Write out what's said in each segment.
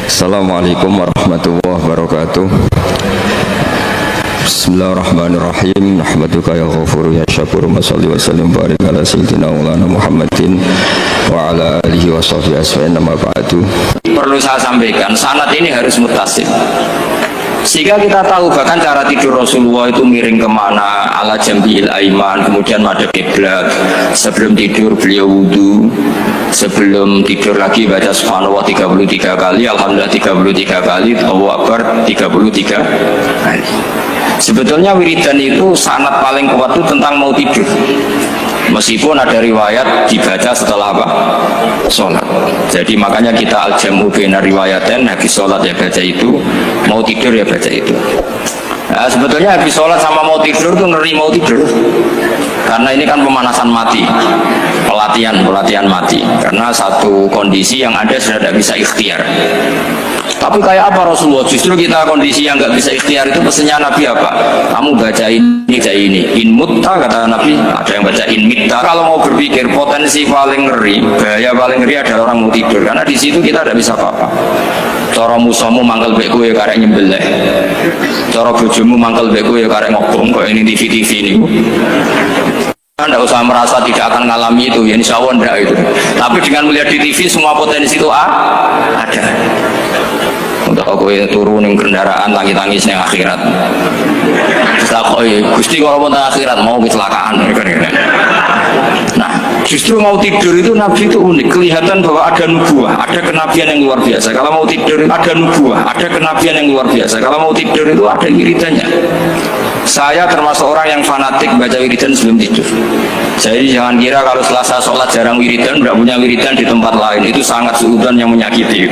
Assalamualaikum warahmatullahi wabarakatuh. Bismillahirrahmanirrahim. Nahmaduka ya ghafuru ya syakuru. Mashalli wa sallim barik ala sayyidina maulana Muhammadin wa ala alihi wa sahbihi asfa'in. Nama ba'du. Perlu saya sampaikan, sanad ini harus mutasil. Sehingga kita tahu bahkan cara tidur Rasulullah itu miring kemana, ala jambil aiman, kemudian madhab kiblat. Sebelum tidur beliau wudu, sebelum tidur lagi baca subhanallah 33 kali, alhamdulillah 33 kali, Allahu akbar 33 kali. Sebetulnya wiridan itu sanad paling kuat itu tentang mau tidur. Meskipun ada riwayat dibaca setelah apa? Sholat. Jadi makanya kita al-jam'u baina riwayatain, habis sholat ya baca itu, mau tidur ya baca itu. Nah, sebetulnya habis sholat sama mau tidur tuh ngeri mau tidur. Karena ini kan pemanasan mati, pelatihan mati. Karena satu kondisi yang ada sudah tidak bisa ikhtiar. Tapi kayak apa Rasulullah? Justru kita kondisi yang nggak bisa ikhtiar itu pesannya Nabi apa? Kamu baca ini, baca ini. In mutta kata Nabi, ada yang baca in mitta. Kalau mau berpikir potensi paling ngeri, bahaya paling ngeri adalah orang mau tidur. Karena di situ kita tidak bisa apa-apa. Cara musuhmu mangkel beku ya karek nyembelih. Cara bojomu mangkel beku ya karek ngobong kok ini TV ini. Anda usah merasa tidak akan mengalami itu, ya insya Allah enggak itu. Tapi dengan melihat di TV semua potensi itu ada. Untuk aku turun yang kendaraan tangis-tangis yang akhirat. Terus aku, Gusti kalau mau akhirat mau kecelakaan. Nah, justru mau tidur itu Nabi itu unik, kelihatan bahwa ada nubuah, ada kenabian yang luar biasa. Kalau mau tidur ada nubuah, ada kenabian yang luar biasa. Kalau mau tidur itu ada wiridannya. Saya termasuk orang yang fanatik baca wiridan sebelum tidur. Jadi jangan kira kalau selasa sholat jarang wiridan, tidak punya wiridan di tempat lain, itu sangat suudzon yang menyakiti.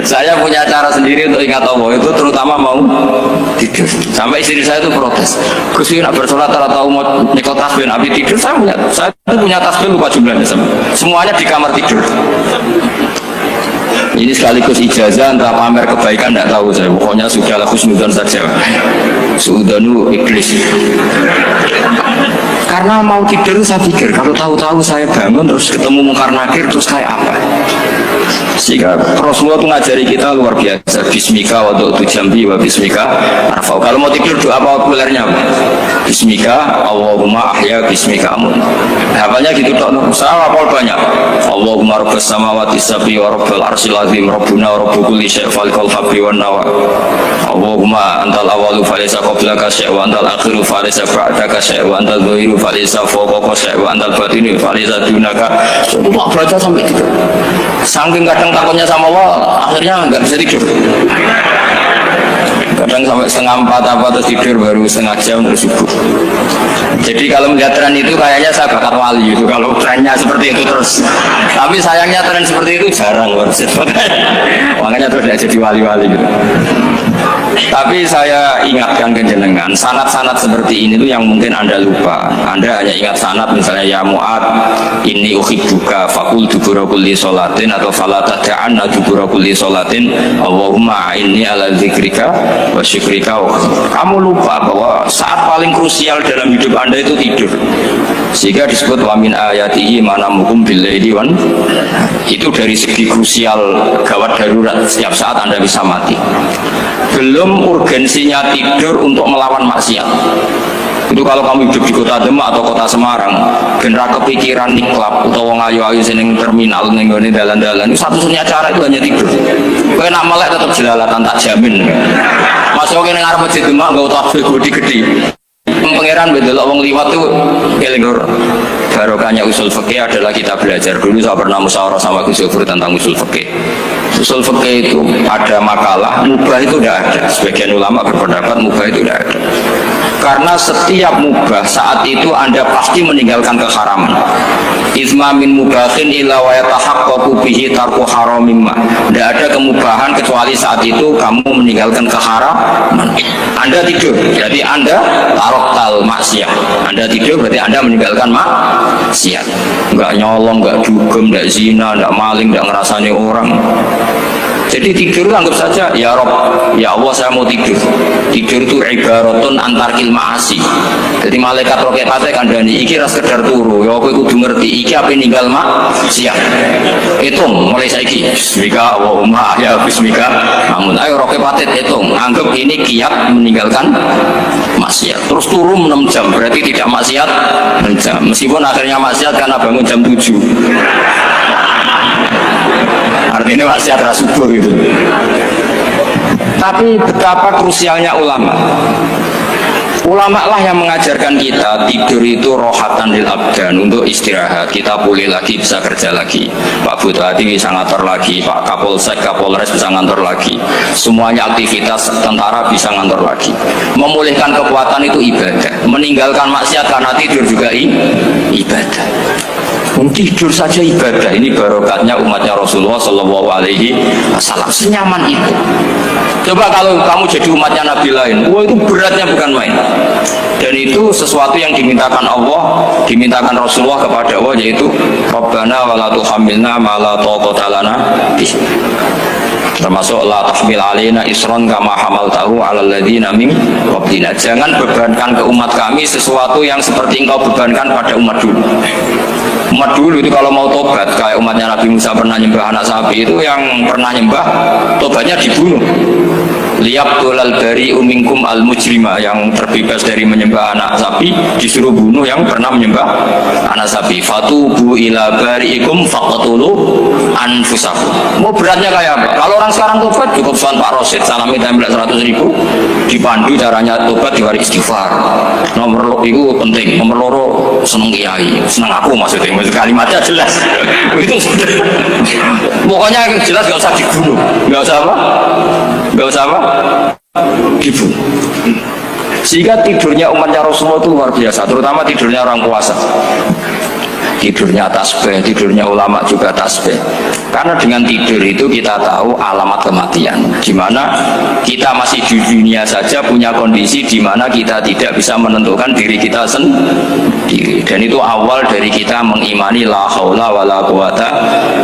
Saya punya cara sendiri untuk ingat Allah itu, terutama mau tidur. Sampai istri saya itu protes, Gus nak bersolat atau mau nyekot tasbih Nabi tidur. Saya punya tasbih lupa jumlahnya, semuanya di kamar tidur. Ini sekaligus ijazah antara pamer kebaikan tidak tahu saya. Pokoknya sudahlah husnudzon saja. Suudzonu iblis. Karena mau tidur saya pikir kalau tahu-tahu saya bangun terus ketemu mungkar nakir terus kayak apa. Sehingga Rasulullah itu ngajari kita luar biasa. Bismika wa du'tu jambi wa bismika arfa'u. Kalau mau tidur doa populernya apa? Bismika Allahumma ahya bismika amun. Hafalnya gitu dok. Saya hafal banyak. Allahumma rabbas samawati sab'i wa rabbal arsyil azim rabbuna wa rabbu kulli syai' falikal habbi wan nawa. Allahumma antal awalu falaysa qablaka syai' wa antal akhiru falaysa ba'daka syai' wa antal dhahiru falaysa fawqaka syai' wa antal batinu falaysa dunaka. Semua baca sampai tidur. Saking kadang takutnya sama Allah, akhirnya nggak bisa tidur. Kadang sampai setengah 4 apa terus tidur baru setengah jam terus subuh. Jadi kalau melihat tren itu kayaknya saya bakat wali itu kalau trennya seperti itu terus. Tapi sayangnya tren seperti itu jarang. Makanya terus tidak jadi wali-wali gitu. Tapi saya ingatkan ke jenengan, sanad-sanad seperti ini tuh yang mungkin Anda lupa. Anda hanya ingat sanad misalnya ya Mu'ad inni uhibbuka faqul dubura kulli sholatin atau fala tad'anna dubura kulli sholatin Allahumma inni ala dzikrika wa syukrika. Kamu lupa bahwa saat paling krusial dalam hidup Anda itu tidur. Sehingga disebut wa min ayatihi manamukum bil-laili wan. Itu dari segi krusial gawat darurat, setiap saat Anda bisa mati. Belum urgensinya tidur untuk melawan maksiat. Itu kalau kamu hidup di kota Demak atau kota Semarang, bener kepikiran niklap atau wong ayu-ayu seneng terminal ning ngene dalan-dalan, satu-satunya cara itu hanya tidur. Kowe nak melek tetep jelalatan tak jamin. Masuk kene ngarep masjid Demak nggo tasbih gede-gede. Pangeran bedelok wong liwat tuh eling lur. Barokahnya usul fikih adalah kita belajar dulu. Saya pernah musyawarah sama Gus Yofur tentang usul fikih. Usul fikih itu ada makalah mubah itu tidak ada. Sebagian ulama berpendapat mubah itu tidak ada. Karena setiap mubah saat itu Anda pasti meninggalkan keharaman. Izma min mubahin illa wa yatahaqqaqu bihi tarku haramimma. Tidak ada kemubahan kecuali saat itu kamu meninggalkan keharaman. Anda tidur, jadi Anda taroktal maksiat. Anda tidur berarti Anda meninggalkan maksiat. Enggak nyolong, enggak dugem, enggak zina, enggak maling, enggak ngerasani orang. Jadi tidur anggap saja ya Rob, ya Allah saya mau tidur. Tidur itu ibaratun antarkil ma'asi. Jadi malaikat roketnya kandani iki ras sekedar turu. Ya aku kudu ngerti iki apa ninggal siap. Hitung mulai saiki. Bismika Allahumma ya bismika. Namun ayo roketnya hitung. Anggap ini kiat meninggalkan maksiat. Terus turun 6 jam berarti tidak maksiat 6 jam. Meskipun akhirnya maksiat karena bangun jam 7. Artinya maksiat subuh gitu. Tapi betapa krusialnya ulama. Ulama lah yang mengajarkan kita tidur itu rohatan lil abdan, untuk istirahat. Kita pulih lagi, bisa kerja lagi. Pak Bupati bisa ngantor lagi, Pak Kapolsek, Kapolres bisa ngantor lagi. Semuanya aktivitas tentara bisa ngantor lagi. Memulihkan kekuatan itu ibadah. Meninggalkan maksiat karena tidur juga ibadah. Tidur saja ibadah. Ini barokatnya umatnya Rasulullah Shallallahu Alaihi Wasallam. Senyaman itu. Coba kalau kamu jadi umatnya Nabi lain, wah itu beratnya bukan main. Dan itu sesuatu yang dimintakan Allah, dimintakan Rasulullah kepada Allah, yaitu Rabbana wa la tuhammilna ma la taqata lana bih. Termasuk la tahmil alaina isron kama hamaltahu alal ladzina min qablina. Jangan bebankan ke umat kami sesuatu yang seperti engkau bebankan pada umat dulu. Umat dulu itu kalau mau tobat, kayak umatnya Nabi Musa pernah nyembah anak sapi, itu yang pernah nyembah tobatnya dibunuh. Liyaqtulal bari minkum al mujrima, yang terbebas dari menyembah anak sapi disuruh bunuh yang pernah menyembah anak sapi. Fatubu ila bariikum faqtulu anfusakum. Mau beratnya kayak apa? Kalau orang sekarang tobat cukup soal Pak Rosid salami tempel 100.000, dipandu caranya tobat di hari istighfar. Nomor itu penting, nomor loro seneng kiai, seneng aku maksudnya kalimatnya jelas. Itu pokoknya jelas, gak usah dibunuh, gak usah apa, gak usah apa, dibunuh. Sehingga tidurnya umatnya Rasulullah itu luar biasa, terutama tidurnya orang puasa. Tidurnya tasbih, tidurnya ulama juga tasbih. Karena dengan tidur itu kita tahu alamat kematian. Dimana kita masih di dunia saja punya kondisi di mana kita tidak bisa menentukan diri kita sendiri. Dan itu awal dari kita mengimani la haula wala quwata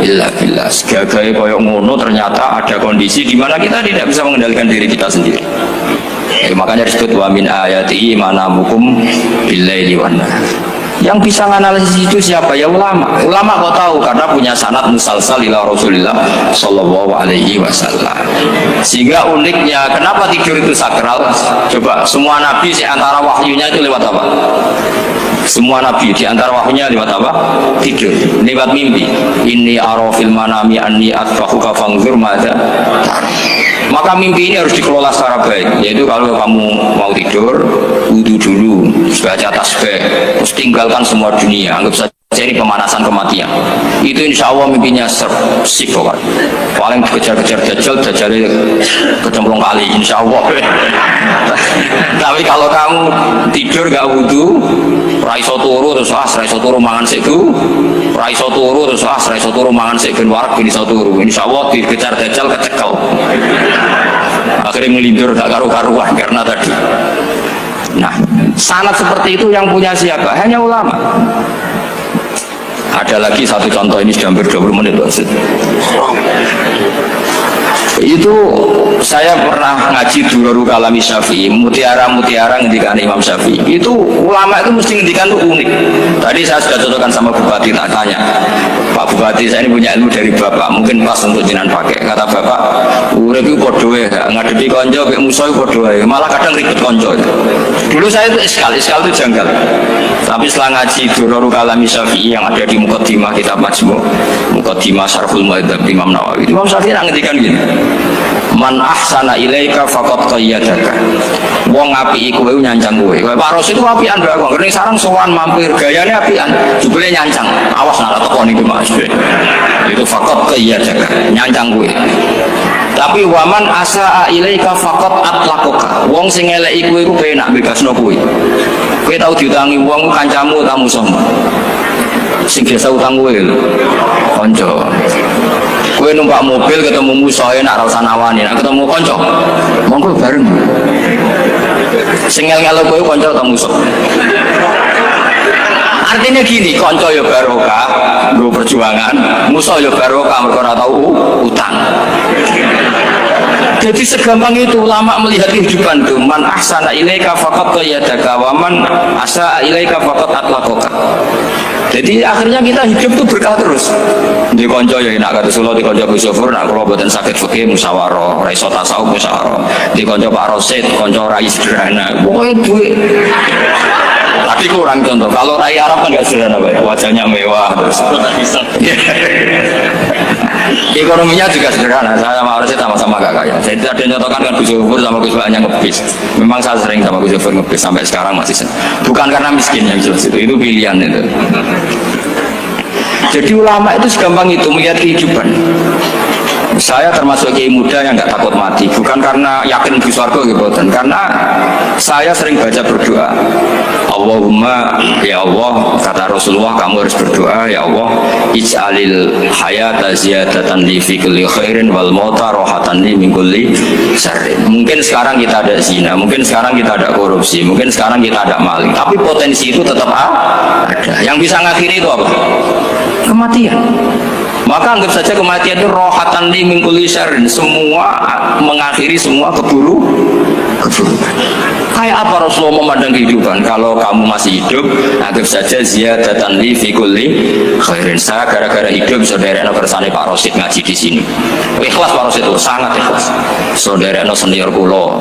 illa billah. Sebagai koyok ngono ternyata ada kondisi di mana kita tidak bisa mengendalikan diri kita sendiri. Makanya disebut wa min ayatihi manamukum billaili wan nahar. Yang bisa menganalisis itu siapa? Ya ulama. Ulama kok tahu karena punya sanad musalsal ila Rasulillah sallallahu alaihi wasallam. Sehingga uniknya kenapa tidur itu sakral? Coba semua nabi di antara wahyunya itu lewat apa? Semua nabi di antara wahyunya lewat apa? Tidur, lewat mimpi. Inni ara fil manami anni atfahuka fanzur madza. Maka mimpi ini harus dikelola secara baik. Yaitu kalau kamu mau tidur, wudu dulu, baca tasbih, terus tinggalkan semua dunia, anggap saja ini pemanasan kematian. Itu insya Allah mimpinya sip pokoknya. Paling dikejar-kejar dajjal kecemplung kali, insya Allah. Tapi kalau kamu tidur gak wudu, raiso turu terus raiso turu mangan seku, raiso turu terus raiso turu mangan seku, warak bin iso turu. Insya Allah dikejar dajjal kecekel. Akhirnya melindur gak karu-karuan karena tadi. Nah, sanad seperti itu yang punya siapa? Hanya ulama. Ada lagi satu contoh, ini sudah hampir 20 menit itu saya pernah ngaji Durarul Kalami Syafi'i, mutiara-mutiara ngendikan Imam Syafi'i. Itu ulama itu mesti ngendikan itu unik. Tadi saya sudah cocokkan sama Bupati, tak tanya, Pak Bupati saya ini punya ilmu dari Bapak, mungkin pas untuk jenengan pakai. Kata Bapak, urip itu podo ya, ngadepi konco kayak musuh podo ya, malah kadang ribet konco. Dulu saya itu iskal itu janggal. Tapi setelah ngaji Durarul Kalami Syafi'i yang ada di Muqaddimah kitab Majmu', Muqaddimah Syarhul Mu'adzab Imam Nawawi, Imam Syafi'i ngendikan gini, man ahsana ilaika faqad qayyadaka. Wong apiki kowe nyancang kowe. Pak Ros itu apian bae kok. Kene sareng sowan mampir gayane apian, jebule nyancang. Awas nek tekoni iki Mas. Itu faqad qayyadaka, nyancang kowe. Tapi waman asaa ilaika faqad atlaqaka. Wong sing eleki kowe iku penak bebasno kowe. Kowe tau diutangi wong kancamu ta musuhmu. Sing biasa utang kowe lho. Kanca. Kowe numpak mobil ketemu musuh enak ra usah nawani, nek ketemu kanca monggo bareng. Sing ngel-ngelo kowe kanca ta musuh. Artinya gini, kanca ya barokah, nggo perjuangan, musuh ya barokah mergo ora tau utang. Jadi segampang itu ulama melihat kehidupan itu. Man ahsana ilaika faqad qayyadaka wa man asaa ilaika faqad atlaqaka. Jadi akhirnya kita hidup tuh berkah terus. Di konco ya enak kata Solo, di konco Gus Sofur, nak kalau buatan sakit fikih musyawarah, raiso tasawuf musyawarah. Di konco Pak Rosid, konco rai sederhana. Pokoknya duit. Tapi kurang contoh. Kalau rai Arab kan nggak sederhana, Pak. Wajahnya mewah terus. Ekonominya juga sederhana. Saya sama Rosid sama-sama gak kaya. Saya tidak ada nyotokan kan Gus Sofur sama Gus Baknya ngebis. Memang saya sering sama Gus Sofur ngebis sampai sekarang masih. Bukan karena miskin yang jelas itu pilihan itu. Jadi ulama itu segampang itu melihat kehidupan. Saya termasuk kiai muda yang nggak takut mati, bukan karena yakin di surga gitu, karena saya sering baca berdoa. Allahumma ya Allah, kata Rasulullah, kamu harus berdoa, ya Allah, ij'alil hayata ziyadatan li fi kulli khairin wal mauta rohatan li min kulli syarrin. Mungkin sekarang kita ada zina, mungkin sekarang kita ada korupsi, mungkin sekarang kita ada maling, tapi potensi itu tetap ada. Yang bisa ngakhiri itu apa? Kematian. Maka anggap saja kematian itu rohatan li min kulli syarrin, semua mengakhiri semua keburukan. Kayak apa Rasulullah memandang kehidupan? Kalau kamu masih hidup, anggap saja ziyadatan li fi kulli khairin. Saya gara-gara hidup saudara kersane Pak Rosid ngaji di sini. Ikhlas Pak Rosid itu sangat ikhlas. Saudara senior kula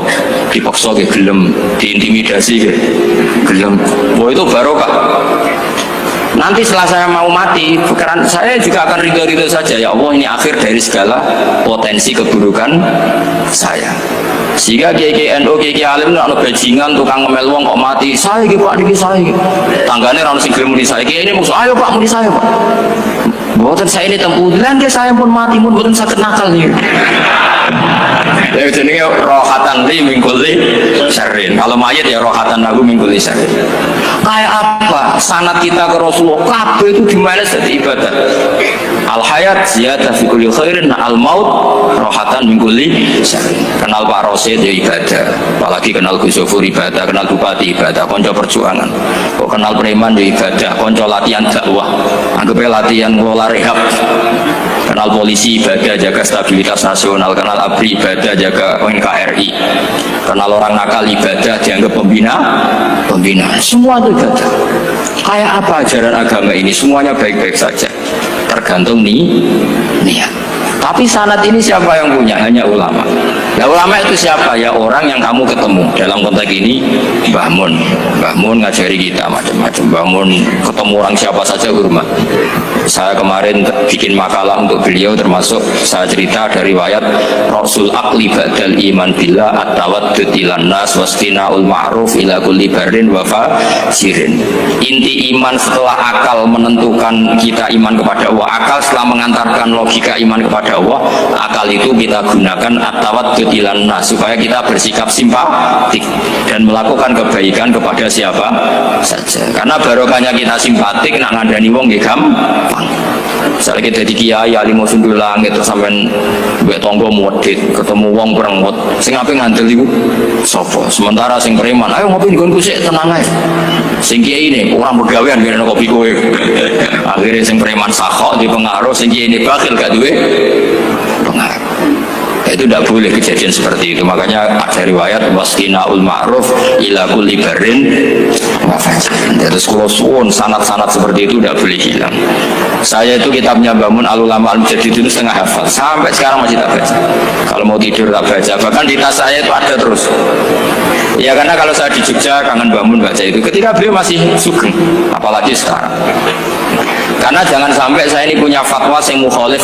dipaksa ke gelem, diintimidasi ke gelem. Wah itu barokah. Nanti setelah saya mau mati, pikiran saya juga akan ridho-ridho saja. Ya Allah, ini akhir dari segala potensi keburukan saya. Sehingga kiai NU, kiai alim nak bajingan, tukang ngemel wong kok mati. Saya iki Pak niki saya. Tanggane ra ono sing gelem muni saya. Kiai ini maksud, ayo Pak muni saya Pak. Mboten saya ini tempuran dia saya pun mati pun mboten saged nakal nih. Ya jenenge rohatan li min kulli syarrin. Kalau mayit ya rohatan lahu min kulli syarrin. Kayak apa sanad kita ke Rasulullah kabeh itu dimana jadi ibadah. Al hayat ziyadah fi kulli khairin, al maut rohatan min kulli syarrin. Kenal Pak Rosid ya ibadah, apalagi kenal Gus Sofur ibadah, kenal bupati ibadah, konco perjuangan. Kok kenal preman ya ibadah, konco latihan dakwah, anggapnya latihan ngelola rehab. Kenal polisi ibadah, jaga stabilitas nasional. Kenal ABRI ibadah, jaga NKRI. Kenal orang nakal ibadah, dianggap pembina. Semua itu ibadah. Kayak apa ajaran agama ini? Semuanya baik-baik saja, tergantung niat. Tapi sanad ini siapa yang punya? Hanya ulama. Ya ulama itu siapa? Ya orang yang kamu ketemu. Dalam konteks ini Mbah Mun ngajari kita macam-macam. Mbah Mun ketemu orang siapa saja hormat. Saya kemarin bikin makalah untuk beliau, termasuk saya cerita dari riwayat Rasul Aqli Ba'dal Iman Billah at-tawaddud ilan nas wastina'ul ma'ruf ila kulli barin wa fajirin. Inti iman setelah akal menentukan kita iman kepada Allah, akal setelah mengantarkan logika iman kepada Allah, akal itu kita gunakan at-tawaddud ilan nas supaya kita bersikap simpatik dan melakukan kebaikan kepada siapa saja. Karena barokahnya kita simpatik nak ngandani wong nggih gampang. Misalnya kita di kiai alim sundul langit terus sampean mbek tangga modit ketemu wong perengut sing ape ngandel iku sapa, sementara sing preman ayo ngopi nggonku sik tenang ae, sing kiai ini orang begawean ngene kopi kowe. Akhirnya sing preman sakok di pengaruh, sing kiai ini bakil gak duwe pengaruh. Itu tidak boleh kejadian seperti itu. Makanya ada riwayat wasqinaul ma'ruf ila kulli barin wa fajirin. Terus kalau suwun sanad-sanad seperti itu tidak boleh hilang. Saya itu kitabnya Bangun Al-Ulama Al-Mujaddid itu setengah hafal, sampai sekarang masih tak baca. Kalau mau tidur tak baca, bahkan di tas saya itu ada terus. Ya karena kalau saya di Jogja kangen Bangun baca itu ketika beliau masih sugeng, apalagi sekarang. Karena jangan sampai saya ini punya fatwa yang mukhalif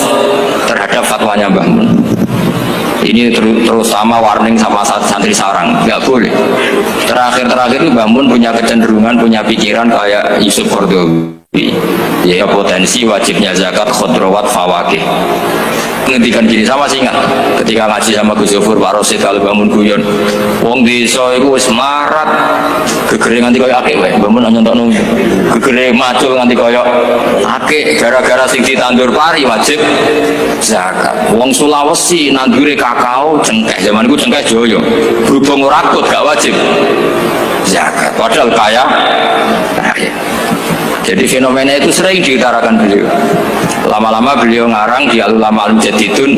terhadap fatwanya Bangun. Ini terutama warning sama santri sarang, nggak boleh. Terakhir itu Mbah Mun punya kecenderungan, punya pikiran kayak Yusuf Qaradawi, ya potensi wajibnya zakat khodrowat fawakih. Ngendikan gini, sama sih ingat ketika ngaji sama Gus Sofur Pak Rosid kalau Mbah Mun guyon, wong desa iku wis melarat gegere nganti koyo akeh wae. Mbah Mun nyontokno gegere macul nganti koyo akeh gara-gara sing ditandur pari wajib zakat. Wong Sulawesi nandure kakao cengkeh, zaman iku cengkeh joyo. Berhubung ora akut gak wajib zakat. Padahal kaya. Jadi fenomena itu sering diutarakan beliau. Lama-lama beliau ngarang di Al-Ulama Al-Mujaddidun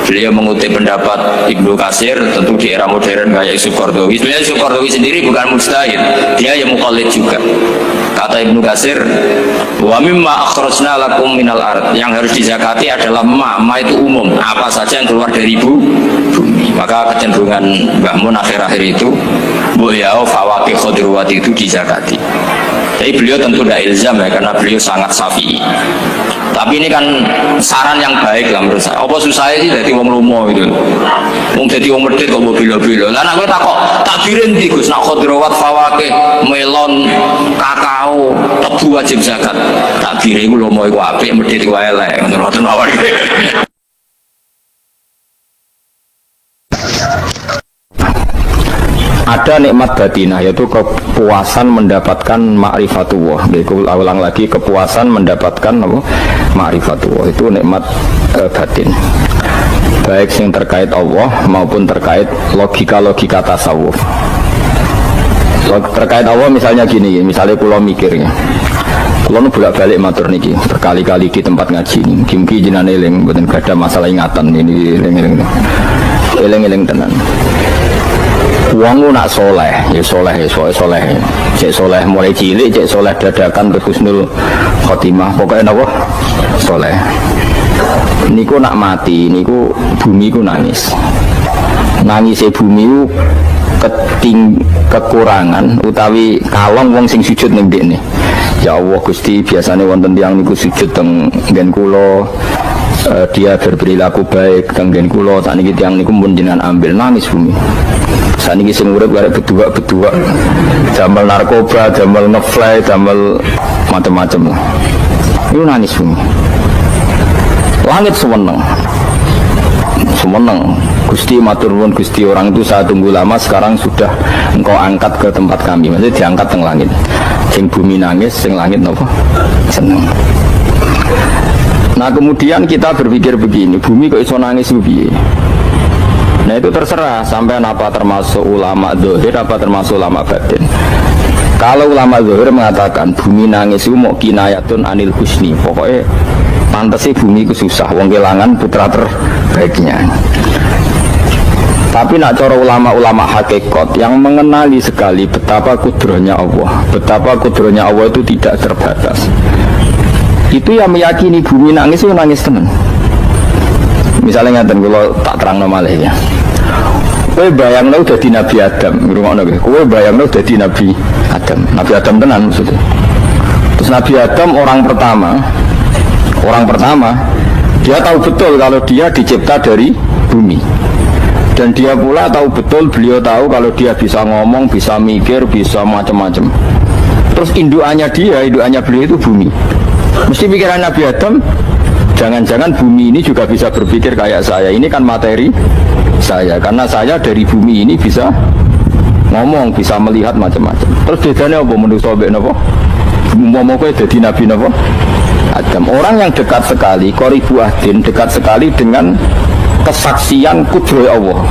Beliau mengutip pendapat Ibnu Katsir, tentu di era modern kayak Yusuf Qaradawi. Sebenarnya Yusuf Qaradawi sendiri bukan mujtahid, dia yang muqallid juga. Kata Ibnu Katsir, wa mimma akhrajna lakum minal ard, yang harus dizakati adalah ma itu umum, apa saja yang keluar dari bumi. Maka kecenderungan Mbah Mun akhir-akhir itu beliau fawaqih khudrawat itu dizakati. Jadi beliau tentu tidak ilzam ya, karena beliau sangat syafi'i. Tapi ini kan saran yang baik lah menurut saya. Apa susahnya sih jadi wong lumo itu? Wong jadi wong medhit kok bilo-bilo. Lah nek kowe takok takbirin ndi Gus, nak khudrawat fawaqih, melon, kakao, tebu wajib zakat. Takbire iku lumo iku apik, medhit iku elek. Ngono mawon. Ada nikmat batinah, yaitu kepuasan mendapatkan ma'rifatullah. Yaitu ulang lagi, kepuasan mendapatkan apa? Ma'rifatullah. Itu nikmat batin, baik yang terkait Allah maupun terkait logika-logika tasawuf. Terkait Allah misalnya gini, misalnya pulau mikirnya, pulau bolak-balik matur niki berkali-kali di tempat ngaji ini, kimki jinan eling, bukan ada masalah ingatan ini, eling tenan. Wong nak soleh, ya soleh, cek soleh mulai cilik, cek soleh dadakan berhusnul khotimah, pokoknya apa? Soleh. Niku nak mati, niku bumi ku nangis. Nangisnya bumi ku kekurangan, utawi kalong wong sing sujud ning ndekne. Ya Allah Gusti, biasanya wonten tiyang niku sujud teng nggen kula. Dia berperilaku baik tenggen kulo, saat ini tiang niku pun jenengan ambil, nangis bumi. Saat ini sing urip arek bedua damel narkoba, damel ngefly, damel macam-macam lah. Itu nangis bumi. Langit semeneng Gusti matur nuwun Gusti, orang itu saya tunggu lama, sekarang sudah engkau angkat ke tempat kami. Maksudnya diangkat teng langit. Sing bumi nangis, sing langit napa? Seneng. Nah kemudian kita berpikir begini, bumi kok iso nangis piye? Nah itu terserah sampai apa termasuk ulama zahir, apa termasuk ulama batin. Kalau ulama zahir mengatakan bumi nangis itu mau kinayatun anil husni, pokoknya pantasnya bumi itu susah, wong kelangan putra terbaiknya. Tapi nak cara ulama-ulama hakikat yang mengenali sekali betapa kudrohnya Allah, betapa kudrohnya Allah itu tidak terbatas, itu yang meyakini bumi nangis itu nangis tenan. Misalnya ngaten kula tak terangno malih ya. Kowe bayangno dadi Nabi Adam, ngrungokno kowe. Kowe bayangno dadi Nabi Adam. Nabi Adam tenan maksudnya. Terus Nabi Adam orang pertama dia tahu betul kalau dia dicipta dari bumi. Dan dia pula tahu betul, beliau tahu kalau dia bisa ngomong, bisa mikir, bisa macam-macam. Terus indukannya beliau itu bumi. Mesti pikiran Nabi Adam, jangan-jangan bumi ini juga bisa berpikir kayak saya. Ini kan materi saya, karena saya dari bumi ini bisa ngomong, bisa melihat macam-macam. Terus bedanya apa menurut sobat napa? Mau jadi Nabi napa? Adam. Orang yang dekat sekali, qoribu ahdin, dekat sekali dengan kesaksian kudroh Allah.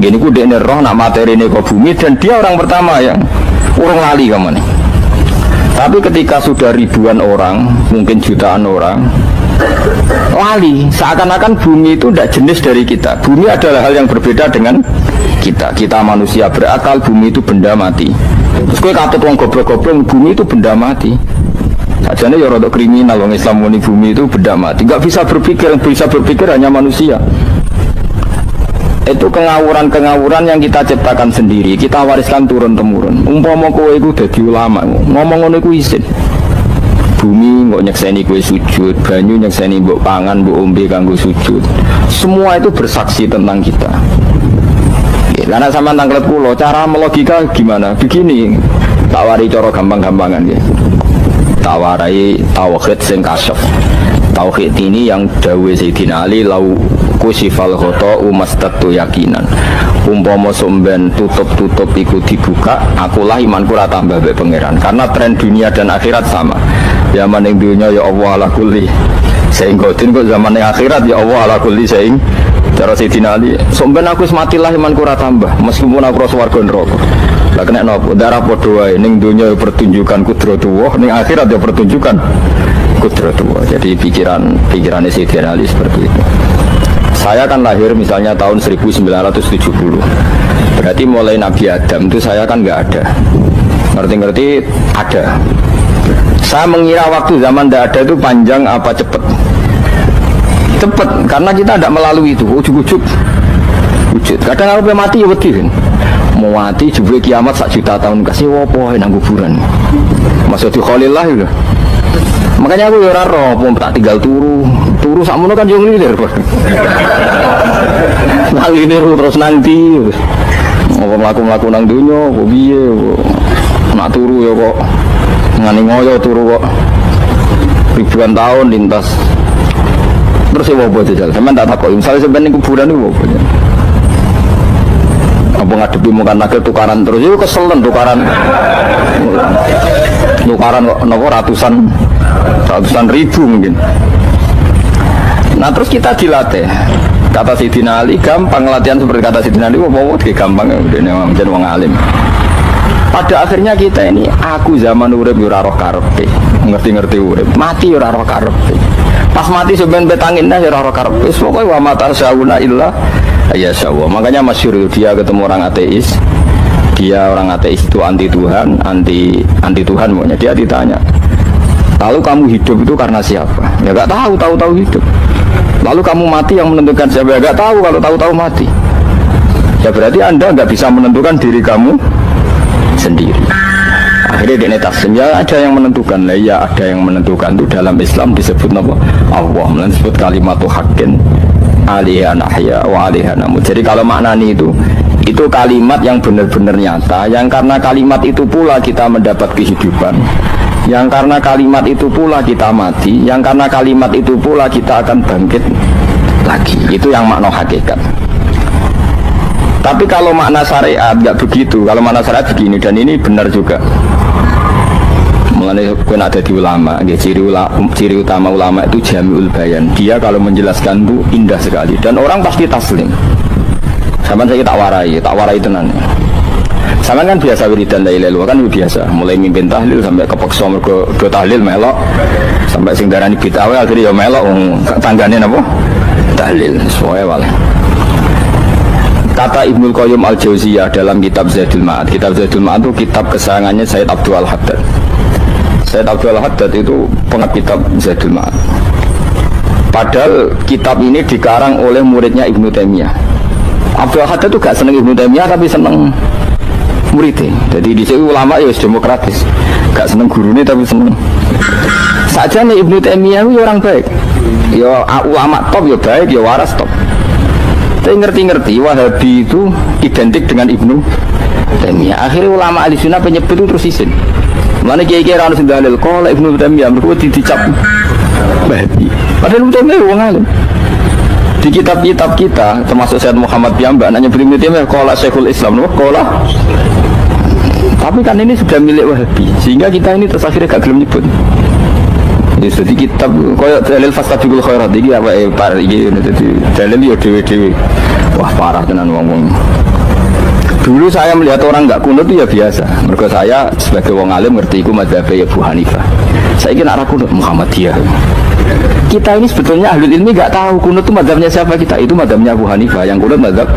Gini ku dekne roh nak materi ini ke bumi, dan dia orang pertama yang urung lali kamu nih. Tapi ketika sudah ribuan orang, mungkin jutaan orang, lali, seakan-akan bumi itu tidak jenis dari kita. Bumi adalah hal yang berbeda dengan kita. Kita manusia berakal, bumi itu benda mati. Terus gue katut wong goblok-goblok, bumi itu benda mati. Sajane ya rada kriminal wong Islam muni bumi itu benda mati. Enggak bisa berpikir hanya manusia. Itu kengawuran-kengawuran yang kita ciptakan sendiri, kita wariskan turun-temurun. Umpama kowe iku dadi ulama, ngomong ngono iku isin. Bumi kok nyekseni kowe sujud, banyu nyekseni mbok pangan, mbok ombe kanggo sujud. Semua itu bersaksi tentang kita. Karena sama tanglet kula, cara melogika gimana? Begini, tak wari cara gampang-gampangan nggih. Tak warai tauhid sing kasyaf. Tauhid ini yang dawuh Sayyidina Ali lau kusifal khoto'u mastatu yakinan. Umpama somben tutup-tutup iku dibuka, akulah imanku ora tambah mbek pangeran. Karena tren dunia dan akhirat sama. Zaman ning dunia ya Allah ala kulli saing godin, kok zaman ning akhirat ya Allah ala kulli saing. Cara Sayyidina Ali, somben aku matilah imanku ora tambah meskipun aku ora swarga neraka. Lah kena napa? Darah padha wae ning dunia ya pertunjukan kudratullah, ning akhirat ya pertunjukan kudratullah. Jadi pikirannya Sayyidina Ali seperti itu. Saya kan lahir misalnya tahun 1970. Berarti mulai Nabi Adam itu saya kan nggak ada. Ngerti-ngerti ada. Saya mengira waktu zaman tidak ada itu panjang apa cepet? Cepet, karena kita tidak melalui itu. Ujuk-ujuk. Wujud. Kadang aku mati ya wedi kan. Mau mati jebule kiamat 1 juta tahun kasih wopo nang kuburan. Maksud di Khalillah itu. Makanya aku ya ora roh, tak tinggal turu sakmono kan yo nglilir. Nglilir terus nanti. Apa mlaku-mlaku nang donya, kok piye kok. Nak turu ya kok ngani ngoyo turu kok. Ribuan tahun lintas. Terus ya apa jajal? Sampeyan tak takoki, misale sampeyan ning kuburan niku apa? Apa ngadepi muka nakal tukaran terus itu keselen tukaran kok nopo ratusan ribu mungkin. Nah terus kita dilatih. Kata Sidina Ali gampang, latihan seperti kata Sidina Ali mau gampang jadi wong alim. Pada akhirnya kita ini aku zaman urip yo ora roh karepe, ngerti-ngerti urip, mati yo ora roh karepe. Pas mati sebenarnya betangin yo ora roh karepe. Pokoke wa mata sauna illa ya syawah. Makanya masyhur dia ketemu orang ateis. Dia orang ateis itu anti Tuhan, anti Tuhan pokoknya. Dia ditanya, lalu kamu hidup itu karena siapa? Ya gak tahu hidup. Lalu kamu mati yang menentukan siapa? Ya gak tahu, kalau tahu mati. Ya berarti Anda gak bisa menentukan diri kamu sendiri. Akhirnya dia taslim, ya ada yang menentukan lah, ya ada yang menentukan. Itu dalam Islam disebut apa? Allah, disebut kalimatu haqqin alaiha nahya wa alaiha namut. Jadi kalau maknanya itu kalimat yang benar-benar nyata, yang karena kalimat itu pula kita mendapat kehidupan, yang karena kalimat itu pula kita mati, yang karena kalimat itu pula kita akan bangkit lagi. Itu yang makna hakikat. Tapi kalau makna syariat nggak begitu. Kalau makna syariat begini, dan ini benar juga. Mengenai kuen ada di ulama, ciri utama ulama itu jamiul bayan. Dia kalau menjelaskan itu indah sekali dan orang pasti taslim. Sama saya tak warai tenan. Sama kan biasa wiridan la ilaha illallah kan biasa, mulai mimpin tahlil sampai kepeksa mergo do tahlil melok, sampai sing darani bid'ah akhirnya ya melok tanggane napa? Tahlil sesuai wae. Kata Ibnu Qayyim Al-Jauziyah dalam kitab Zadul Ma'ad. Kitab Zadul Ma'ad itu kitab kesayangannya Sayyid Abdul Al-Haddad. Sayyid Abdul Al-Haddad itu pengarang kitab Zadul Ma'ad. Padahal kitab ini dikarang oleh muridnya Ibnu Taimiyah. Abdul Al-Haddad itu gak seneng Ibnu Taimiyah tapi seneng muridnya. Jadi di sini ulama ya demokratis. Gak seneng gurunya tapi seneng. Saja nih Ibnu Taimiyah itu orang baik. Ya ulama top ya baik, ya waras top. Saya ngerti-ngerti Wahabi itu identik dengan Ibnu Taimiyah. Akhirnya ulama ahli sunnah penyebut itu terus isin. Mana kiai-kiai ranu sendalil kalau Ibnu Taimiyah mereka dicap Wahabi. Padahal Ibnu Taimiyah orang alim. Di kitab-kitab kita termasuk Syekh Muhammad Piyambak nanya Ibnu Taimiyah kalau Syekhul Islam, kalau tapi kan ini sudah milik Wahabi sehingga kita ini terus akhirnya gak gelem nyebut. Jadi kitab koyo dalil fastabiqul khairat iki apa par iki dadi dalil yo dhewe-dhewe. Wah parah tenan wong-wong. Dulu saya melihat orang enggak kunut itu ya biasa. Mergo saya sebagai wong alim ngerti iku mazhab Abu Hanifah. Saiki nek ra kunut Muhammadiyah. Kita ini sebetulnya ahli ilmi enggak tahu kunut itu mazhabnya siapa kita. Itu mazhabnya Abu Hanifah, yang kunut mazhab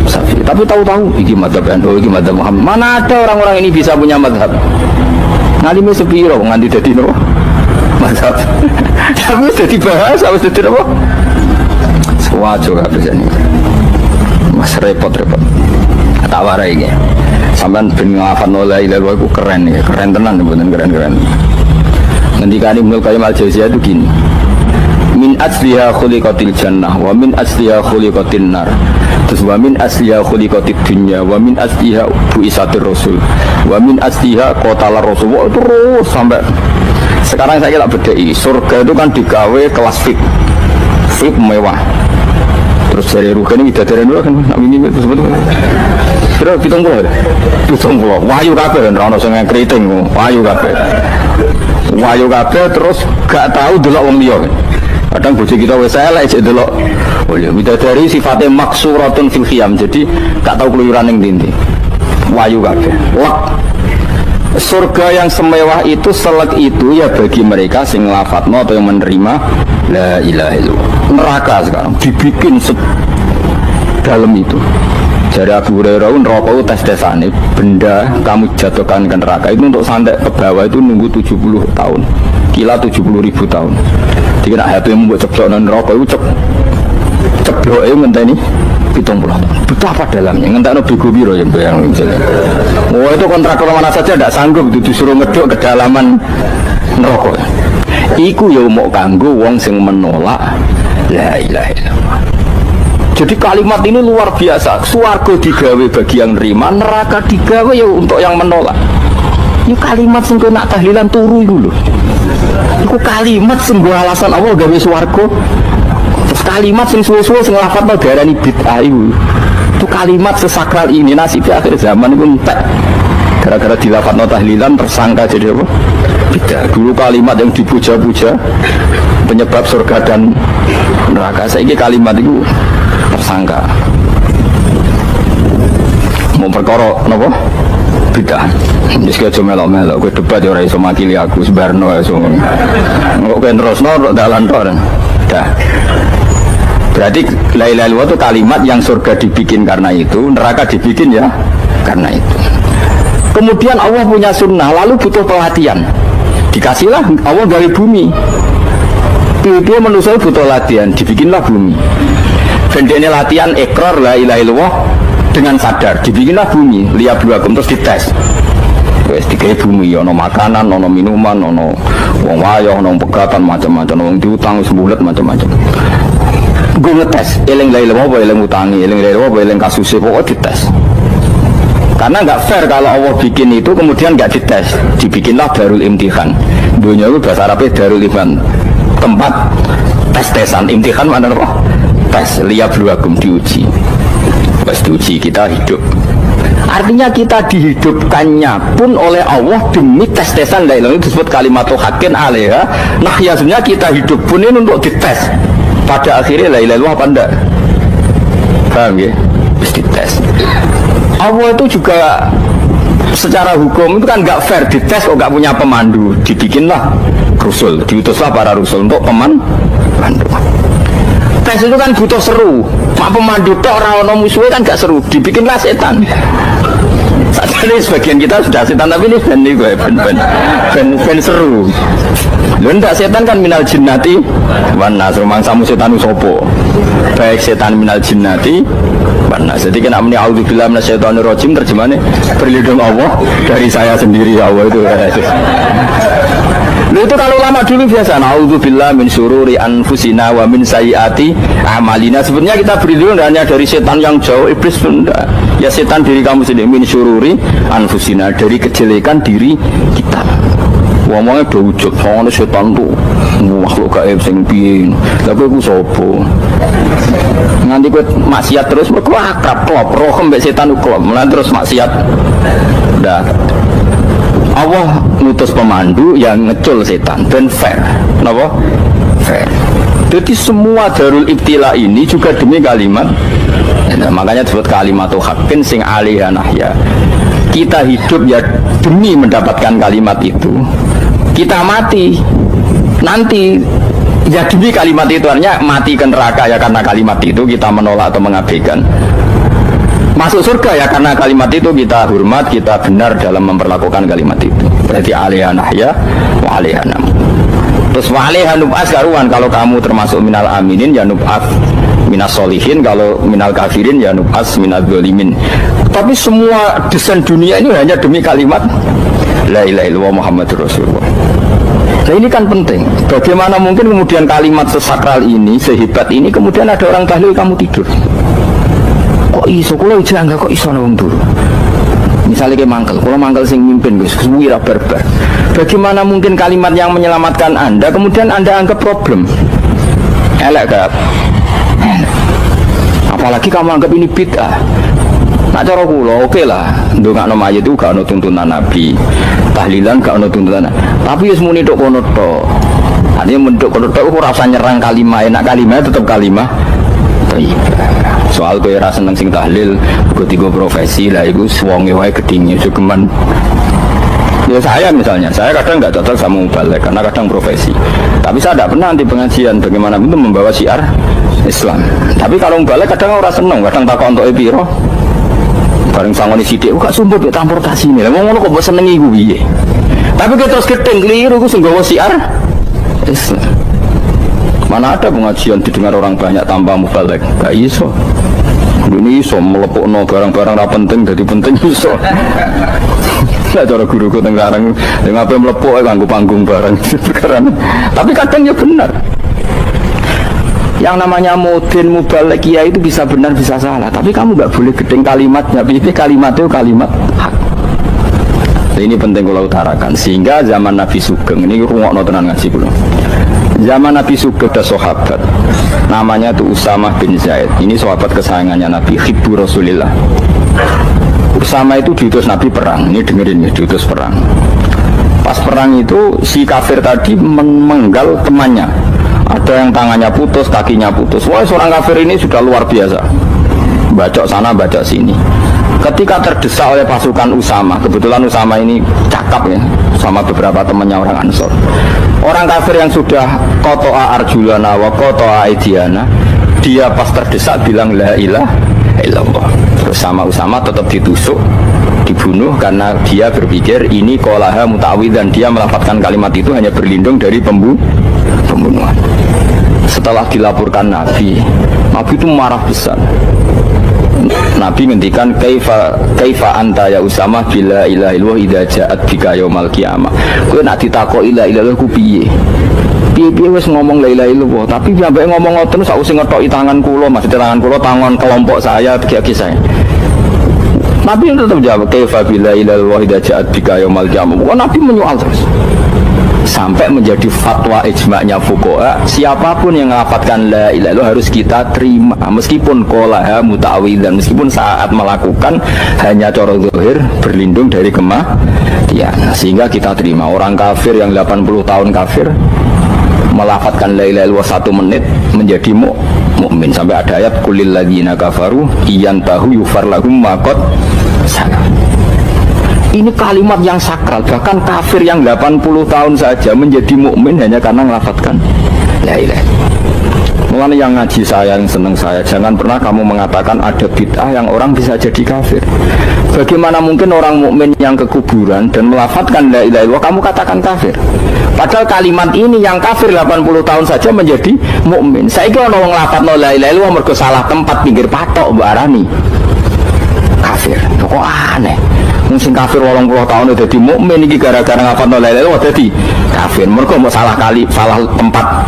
Syafi'i. Tapi tahu-tahu iki mazhab NU, iki mazhab Muhammad. Mana ada orang-orang ini bisa punya mazhab? Ngalime sepiro nganti dadi no? Mazhab. Tapi sudah dibahas, harus jadi apa? Sewajo gak bisa nih. Mas repot-repot. Tak warai ini. Sampai ben ngafat nolai lalu aku keren nih, keren tenan bener keren. Nanti kan Ibnu Qayyim Al-Jauziyah itu gini. Min asliha khuliqatil jannah wa min asliha khuliqatin nar. Terus wa min asliha khuliqatid dunya wa min asliha bu'isatir rasul wa min asliha qatala rasul. Terus sampai sekarang saya kira bedai, surga itu kan digawe kelas VIP mewah. Terus dari rugen ini dari dulu kan, nak ini sebetulnya. Kira pitung pulau, wahyu kafe kan, orang orang yang keriting, wahyu kafe, terus gak tahu delok wong liya. Kadang bojo kita wis elek cek delok. Oh ya, bidadari sifatnya maksuratun fil khiyam, jadi gak tahu keluyuran ning ndi. Wahyu kafe. Wah. Surga yang semewah itu selek itu ya bagi mereka sing lafadzno atau yang menerima la ilaha illallah. neraka sekarang dibikin dalam itu. Dari Abu Hurairah neraka itu tes-tesane benda kamu jatuhkan ke neraka itu untuk sampai ke bawah itu nunggu 70 tahun. Kila 70.000 tahun. Jadi nak hati yang membuat ceplok neraka itu ceplok itu ngenteni 70 tahun. Betapa dalamnya ngenteni bego biro yang bayang misalnya. Oh itu kontrak mana saja tidak sanggup itu disuruh ngeduk ke dalaman neraka. Iku ya mau kanggo wong sing menolak la ilaha illallah. Jadi kalimat ini luar biasa. Swarga digawe bagi yang nerima, neraka digawe ya untuk yang menolak. Ini kalimat sing nak tahlilan turu itu lho. Iku kalimat sing alasan Allah gawe swarga. Terus kalimat sing suwe-suwe sing lafadzno darani bid'ah itu. Itu kalimat sesakral ini nasibnya akhir zaman itu entek. Gara-gara dilafadzno tahlilan tersangka jadi apa? Bid'ah. Dulu kalimat yang dipuja-puja penyebab surga dan neraka. Saiki kalimat itu tersangka. Mau perkara napa? Bid'ah. Wis aja melok-melok kowe debat ya ora iso makili aku sebarno ya iso. Kok kowe terusno dalan tok. Dah. Berarti la ilaha illallah itu kalimat yang surga dibikin karena itu, neraka dibikin ya karena itu. Kemudian Allah punya sunnah, lalu butuh pelatihan. Dikasihlah Allah dari bumi. Dia manusia butuh latihan, dibikinlah bumi. Dan dia ini latihan ikrar la ilaha illallah dengan sadar, dibikinlah bumi, liyabluwakum terus dites. Wes digawe bumi, ono makanan, ono minuman, ono wong wayah, ono pegatan macam-macam, ono diutang sembulet macam-macam. Gue ngetes, eling la ilaha illallah apa eling utangi, eling la ilaha illallah apa eling kasusnya, pokoknya dites. Karena nggak fair kalau Allah bikin itu kemudian nggak dites, dibikinlah darul imtihan. Dunia itu bahasa Arabnya darul imtihan, tempat tes-tesan. Imtihan mana apa? Tes, liyabluwakum, diuji. Pas diuji kita hidup. Artinya kita dihidupkannya pun oleh Allah demi tes-tesan. La ilaha itu disebut kalimatul haqqin alaiha. Nah ya sebenarnya kita hidup pun ini untuk dites. Pada akhirnya la ilaha illallah apa enggak? Paham ya? Terus dites. Allah itu juga secara hukum itu kan nggak fair, dites kok nggak punya pemandu, dibikinlah rusul, diutuslah para rusul untuk pemandu. Tes itu kan butuh seru, mak pemandu tok ora ono musuhe kan gak seru, dibikinlah setan. Saat ini sebagian kita sudah setan tapi ini ben seru. Lho ndak setan kan minal jinnati wan nas, rumangsamu setan usopo. Baik setan minal jinnati wan nas. Jadi kena muni auzubillahi minasyaitonir rajim, terjemahnya berlindung Allah dari saya sendiri. Allah itu. Lalu itu kalau lama dulu biasa naudzubillah min syururi anfusina wa min sayyiati amalina. Sebenarnya kita berlindung hanya dari setan yang jauh, iblis pun enggak. Ya setan diri kamu sendiri, min syururi anfusina, dari kejelekan diri kita. Ngomongnya berwujud, soalnya setan tuh makhluk gaib sing piye. Tapi aku sopo. Nganti kowe maksiat terus kok akrab klop, roh mbek setan klop. Mulai terus maksiat. Udah. Allah ngutus pemandu yang ngecul setan dan fair. Kenapa? Fair. Jadi semua darul ibtila ini juga demi kalimat. Nah, makanya disebut kalimatul haqqin sing alaiha nahya. Kita hidup ya demi mendapatkan kalimat itu. Kita mati nanti ya demi kalimat itu, artinya mati ke neraka ya karena kalimat itu kita menolak atau mengabaikan. Masuk surga ya karena kalimat itu kita hormat, kita benar dalam memperlakukan kalimat itu. Berarti alaiha nahya wa alaiha nam. Terus wa alaiha nub'as karuan, kalau kamu termasuk minal aminin ya nub'as minas solihin, kalau minal kafirin ya nub'as minal zalimin. Tapi semua desain dunia ini hanya demi kalimat la ilaha illallah Muhammadur Rasulullah. Nah ini kan penting. Bagaimana mungkin kemudian kalimat sesakral ini, sehebat ini, kemudian ada orang tahlil kamu tidur. Kok iso kula jangga kok iso wong turu. Misalnya kayak mangkel, kalau mangkel sing mimpin guys, suwira berber. Bagaimana mungkin kalimat yang menyelamatkan Anda kemudian Anda anggap problem? Elek gak? Apalagi kamu anggap ini bid'ah. Nak cara kula oke lah, ndongakno mayit itu gak ono tuntunan Nabi. Tahlilan gak ono tuntunan. Tapi wis muni tok kono tok. Artinya menduk kono tok ora usah nyerang kalimah, enak kalimah tetap kalimah. Soal kowe ora seneng sing tahlil, kok tiga profesi lah iku wonge wae gedhinge jogeman. Ya saya misalnya, saya kadang nggak cocok sama mubalek karena kadang profesi. Tapi saya tidak pernah anti pengajian bagaimana itu membawa syiar Islam. Tapi kalau mubalek kadang orang seneng, kadang takut untuk epiro. Bareng sangoni sidik, gak sumpah be transportasi ini. Lah ngono kok mbok senengi ku piye? Tapi kita terus gedeng keliru ku sing gawa syiar Islam. Mana ada pengajian didengar orang banyak tanpa mubalek? Gak iso. Ini iso melepukno barang-barang ra penting jadi penting iso. Lah cara guruku teng Karang yang apa melepuk kanggo panggung barang perkara. Tapi kadang ya benar. Yang namanya modern mubalek kiai itu bisa benar bisa salah, tapi kamu nggak boleh gedeng kalimatnya. Pilih kalimat itu kalimat hak. Ini penting kalau utarakan. Sehingga zaman Nabi Sugeng ini rungokno tenan ngaji kula. Zaman Nabi Sugeng ada sahabat namanya tuh Usamah bin Zaid. Ini sahabat kesayangannya Nabi, hibbu Rasulillah. Usama itu diutus Nabi perang. Ini dengerin ya, diutus perang. Pas perang itu si kafir tadi menggal temannya. Ada yang tangannya putus, kakinya putus. Wah, seorang kafir ini sudah luar biasa. Bacok sana, bacok sini. Ketika terdesak oleh pasukan Usama, kebetulan Usama ini cakap ya, sama beberapa temannya orang Ansor. Orang kafir yang sudah koto'a arjulana wa koto'a aidiana, dia pas terdesak bilang la ilaha illallah. Terus sama Usama tetap ditusuk, dibunuh karena dia berpikir ini qolaha muta'awwidzan, dia melafadzkan kalimat itu hanya berlindung dari pembunuhan. Setelah dilaporkan Nabi itu marah besar. Nabi ngendikan kaifa anta ya Usama bila ilaha illallah idza ja'at bika yaumal qiyamah. Kowe nek ditakoki la ilaha illallah ku piye? Piye wis ngomong la ilaha illallah, tapi sampai ngomong ngoten sak usih ngetoki tangan kula, maksudnya tangan kula tangan kelompok saya, tiga saya. Nabi tetap jawab kaifa bila ilaha illallah idza ja'at bika yaumal qiyamah. Nabi menyoal terus. Sampai menjadi fatwa ijma'nya fuqaha, siapapun yang melafatkan la ilaha illallah harus kita terima meskipun qolaha muta'awwidzan, meskipun saat melakukan hanya cara zahir berlindung dari kematian, sehingga kita terima. Orang kafir yang 80 tahun kafir melafatkan la ilaha illallah 1 menit menjadi mukmin. Sampai ada ayat qulil ladzina kafaru iyantahu yufar lahum ma qad salaf. Ini kalimat yang sakral, bahkan kafir yang 80 tahun saja menjadi mukmin hanya karena melafatkan la ilaha. Mulanya yang ngaji saya, yang seneng saya, jangan pernah kamu mengatakan ada bid'ah yang orang bisa jadi kafir. Bagaimana mungkin orang mukmin yang ke kuburan dan melafatkan la ilaha illallah kamu katakan kafir? Padahal kalimat ini yang kafir 80 tahun saja menjadi mukmin. Saiki ana wong nglafatno la ilaha illallah mergo salah tempat pinggir patok mbok arani kafir. Kok aneh. Mungkin kafir 80 tahun udah jadi mukmin iki gara-gara nglafatno la ilaha illallah dadi kafir. Mergo mau salah tempat.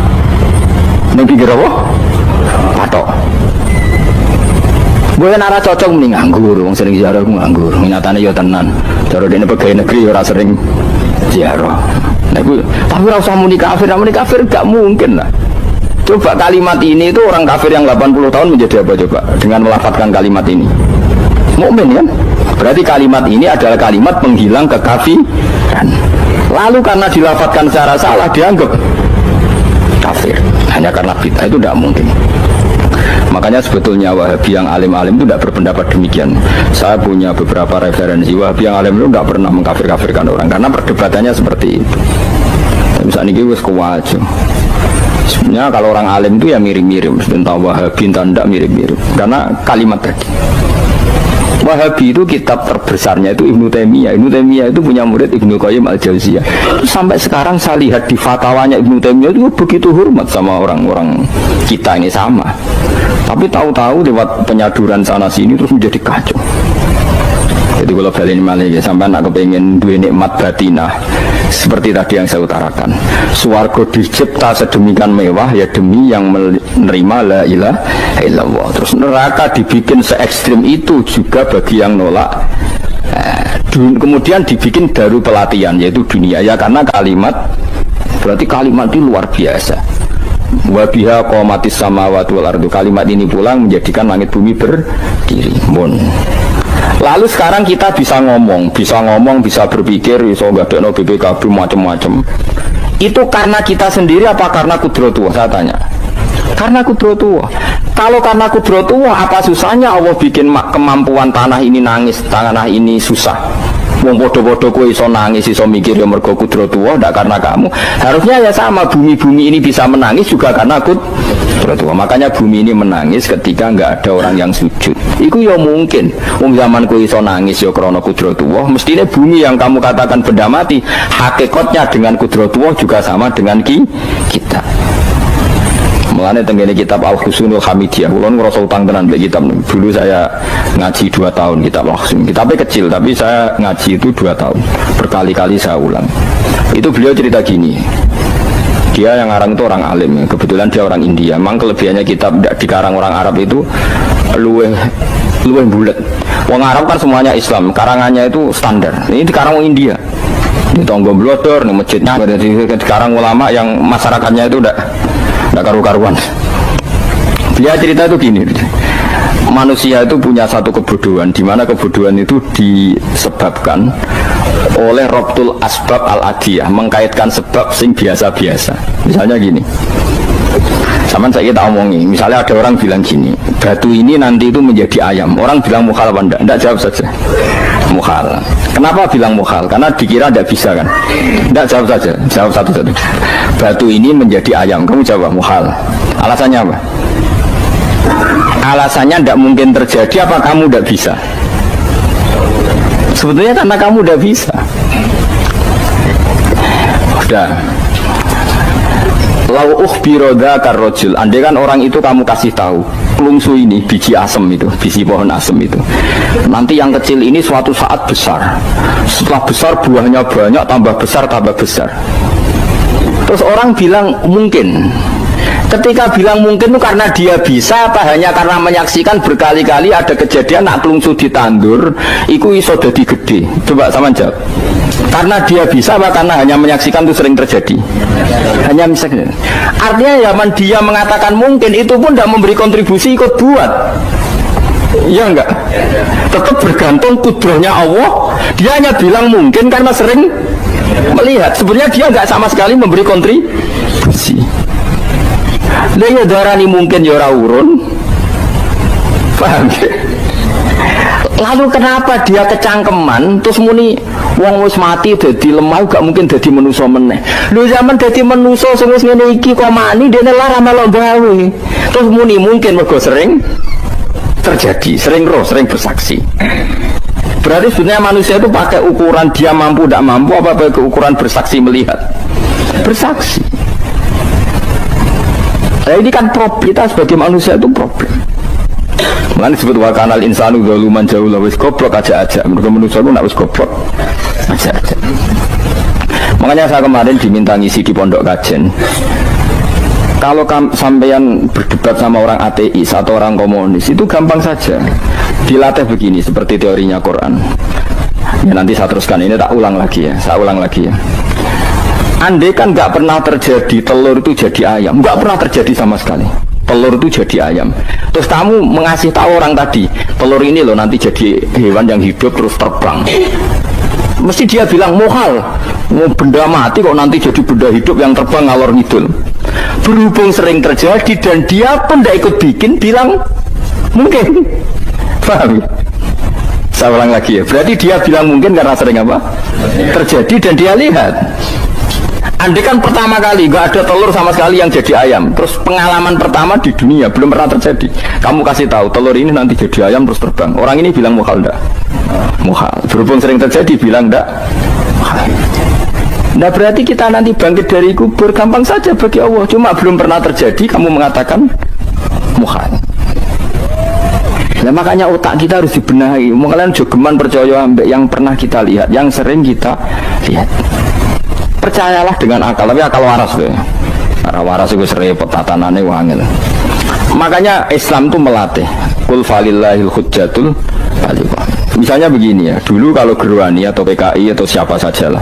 Ning pinggir apa? Patok. Boleh nara cocok mending nganggur, wong sering ziarah ku nganggur. Nyatane ya tenan. Cara dene pegawai negeri ora sering ziarah. Nah, tapi ora usah muni kafir gak mungkin lah. Coba kalimat ini itu orang kafir yang 80 tahun menjadi apa coba dengan melafadzkan kalimat ini? Mukmin kan? Berarti kalimat ini adalah kalimat penghilang kekafiran. Lalu karena dilafadzkan secara salah dianggap kafir hanya karena bid'ah, itu tidak mungkin. Makanya sebetulnya Wahabi yang alim-alim itu tidak berpendapat demikian. Saya punya beberapa referensi Wahabi yang alim itu tidak pernah mengkafir-kafirkan orang karena perdebatannya seperti itu. Misalnya ini wis kuwajo. Sebenarnya kalau orang alim itu ya mirip-mirip, tentang Wahabi tanda mirip-mirip karena kalimat tadi. Wahabi itu kitab terbesarnya itu Ibnu Taimiyah. Ibnu Taimiyah itu punya murid Ibnu Qayyim Al-Jauziyah. Sampai sekarang saya lihat di fatwanya Ibnu Taimiyah itu begitu hormat sama orang-orang kita ini sama. Tapi tahu-tahu lewat penyaduran sana sini terus menjadi kacau. Jadi kalau balik ini ya, sampai nak kepengen dua nikmat batinah seperti tadi yang saya utarakan. Swarga dicipta sedemikian mewah ya demi yang menerima la ilaha illallah. Terus neraka dibikin se ekstrim itu juga bagi yang nolak. Kemudian dibikin daru pelatihan yaitu dunia ya karena kalimat, berarti kalimat itu luar biasa. Wa biha qamatis samawati wal ardu. Kalimat ini pulang menjadikan langit bumi berdiri. Lalu sekarang kita bisa ngomong, bisa berpikir, bisa ngadekno BPKB macam-macam. Itu karena kita sendiri apa karena kudratullah? Saya tanya. Karena kudratullah. Kalau karena kudratullah, apa susahnya Allah bikin kemampuan tanah ini nangis, tanah ini susah? Wong podo-podo kowe iso nangis iso mikir ya mergo kudratullah ndak karena kamu. Harusnya ya sama, bumi-bumi ini bisa menangis juga karena kudratullah. Makanya bumi ini menangis ketika enggak ada orang yang sujud. Iku ya mungkin. Wong zaman kowe iso nangis ya krana kudratullah, mestine bumi yang kamu katakan benda mati, hakikatnya dengan kudratullah juga sama dengan kita. Mulane tenggene kitab Al-Husunul Hamidiyah, kula ngrasa utang tenan mbek kitab. Dulu saya ngaji 2 tahun kitab Al-Husun. Kitabnya kecil tapi saya ngaji itu 2 tahun. Berkali-kali saya ulang. Itu beliau cerita gini. Dia yang ngarang itu orang alim, kebetulan dia orang India. Memang kelebihannya kitab dikarang orang Arab itu luweh bulat. Wong Arab kan semuanya Islam, karangannya itu standar. Ini dikarang orang India. Di Tonggo Blodor, di masjidnya, dikarang ulama yang masyarakatnya itu udah karu-karuan. Dia cerita itu gini, manusia itu punya satu kebodohan, di mana kebodohan itu disebabkan oleh Robtul Asbab Al-Adiyah, mengkaitkan sebab sing biasa-biasa. Misalnya gini, sama saya kita omongi, misalnya ada orang bilang gini, batu ini nanti itu menjadi ayam. Orang bilang mukhal apa enggak? Enggak, jawab saja. Mukhal. Kenapa bilang mukhal? Karena dikira enggak bisa kan? Enggak, jawab saja. Jawab satu-satu. Batu ini menjadi ayam. Kamu jawab mukhal. Alasannya apa? Alasannya enggak mungkin terjadi, apa kamu enggak bisa? Sebetulnya karena kamu enggak bisa. Udah. Lau ukhbiro dzakar rajul, andai kan orang itu kamu kasih tahu, kelungsu ini biji asem itu, biji pohon asem itu. Nanti yang kecil ini suatu saat besar. Setelah besar buahnya banyak, tambah besar, tambah besar. Terus orang bilang mungkin. Ketika bilang mungkin itu karena dia bisa apa hanya karena menyaksikan berkali-kali ada kejadian nak kelungsu ditandur, iku iso dadi gede. Coba sama jawab. Karena dia bisa apa karena hanya menyaksikan itu sering terjadi? Hanya misalnya. Artinya zaman dia mengatakan mungkin itu pun tidak memberi kontribusi ikut buat. Iya enggak? Tetap bergantung kudrahnya Allah. Dia hanya bilang mungkin karena sering melihat. Sebenarnya dia enggak sama sekali memberi kontribusi. Lah ya darani mungkin ya ora urun. Paham ya? Lalu kenapa dia kecangkeman terus muni wong wis mati dadi lemah gak mungkin dadi manusa meneh. Lho zaman dadi manusa sing wis ngene iki kok mani dene lara melok gawe. Terus muni mungkin mergo sering terjadi, sering roh, sering bersaksi. Berarti sebenarnya manusia itu pakai ukuran dia mampu tidak mampu apa pakai ukuran bersaksi melihat. Bersaksi. Nah ini kan problem, kita sebagai manusia itu problem. Mengenai disebut wakanal insanu zaluman jauh lah wis goblok aja. Mereka manusia itu nak wis goblok aja. Makanya saya kemarin diminta ngisi di pondok kajen. Kalau sampean berdebat sama orang ateis atau orang komunis itu gampang saja. Dilatih begini seperti teorinya Quran. Ya nanti saya teruskan ini tak ulang lagi ya. Saya ulang lagi ya. Andai kan nggak pernah terjadi telur itu jadi ayam, nggak pernah terjadi sama sekali. Telur itu jadi ayam. Terus kamu mengasih tahu orang tadi, telur ini loh nanti jadi hewan yang hidup terus terbang. Mesti dia bilang muhal, benda mati kok nanti jadi benda hidup yang terbang ngalor ngidul. Berhubung sering terjadi dan dia pun tidak ikut bikin, bilang mungkin. Paham? Saya ulang lagi ya. Berarti dia bilang mungkin karena sering apa? Terjadi dan dia lihat. Andai kan pertama kali nggak ada telur sama sekali yang jadi ayam, terus pengalaman pertama di dunia belum pernah terjadi. Kamu kasih tahu telur ini nanti jadi ayam terus terbang. Orang ini bilang muhal enggak? Muhal. Berhubung sering terjadi bilang enggak? Nah berarti kita nanti bangkit dari kubur gampang saja bagi Allah. Cuma belum pernah terjadi kamu mengatakan muhal. Nah makanya otak kita harus dibenahi. Kalian jogeman percaya yang pernah kita lihat, yang sering kita lihat. Percayalah dengan akal, tapi akal waras deh. Karena waras itu serempet tatanannya wangil. Makanya Islam itu melatih. Qul falillahil hujjatul baligha. Misalnya begini ya, dulu kalau Gerwani atau PKI atau siapa sajalah,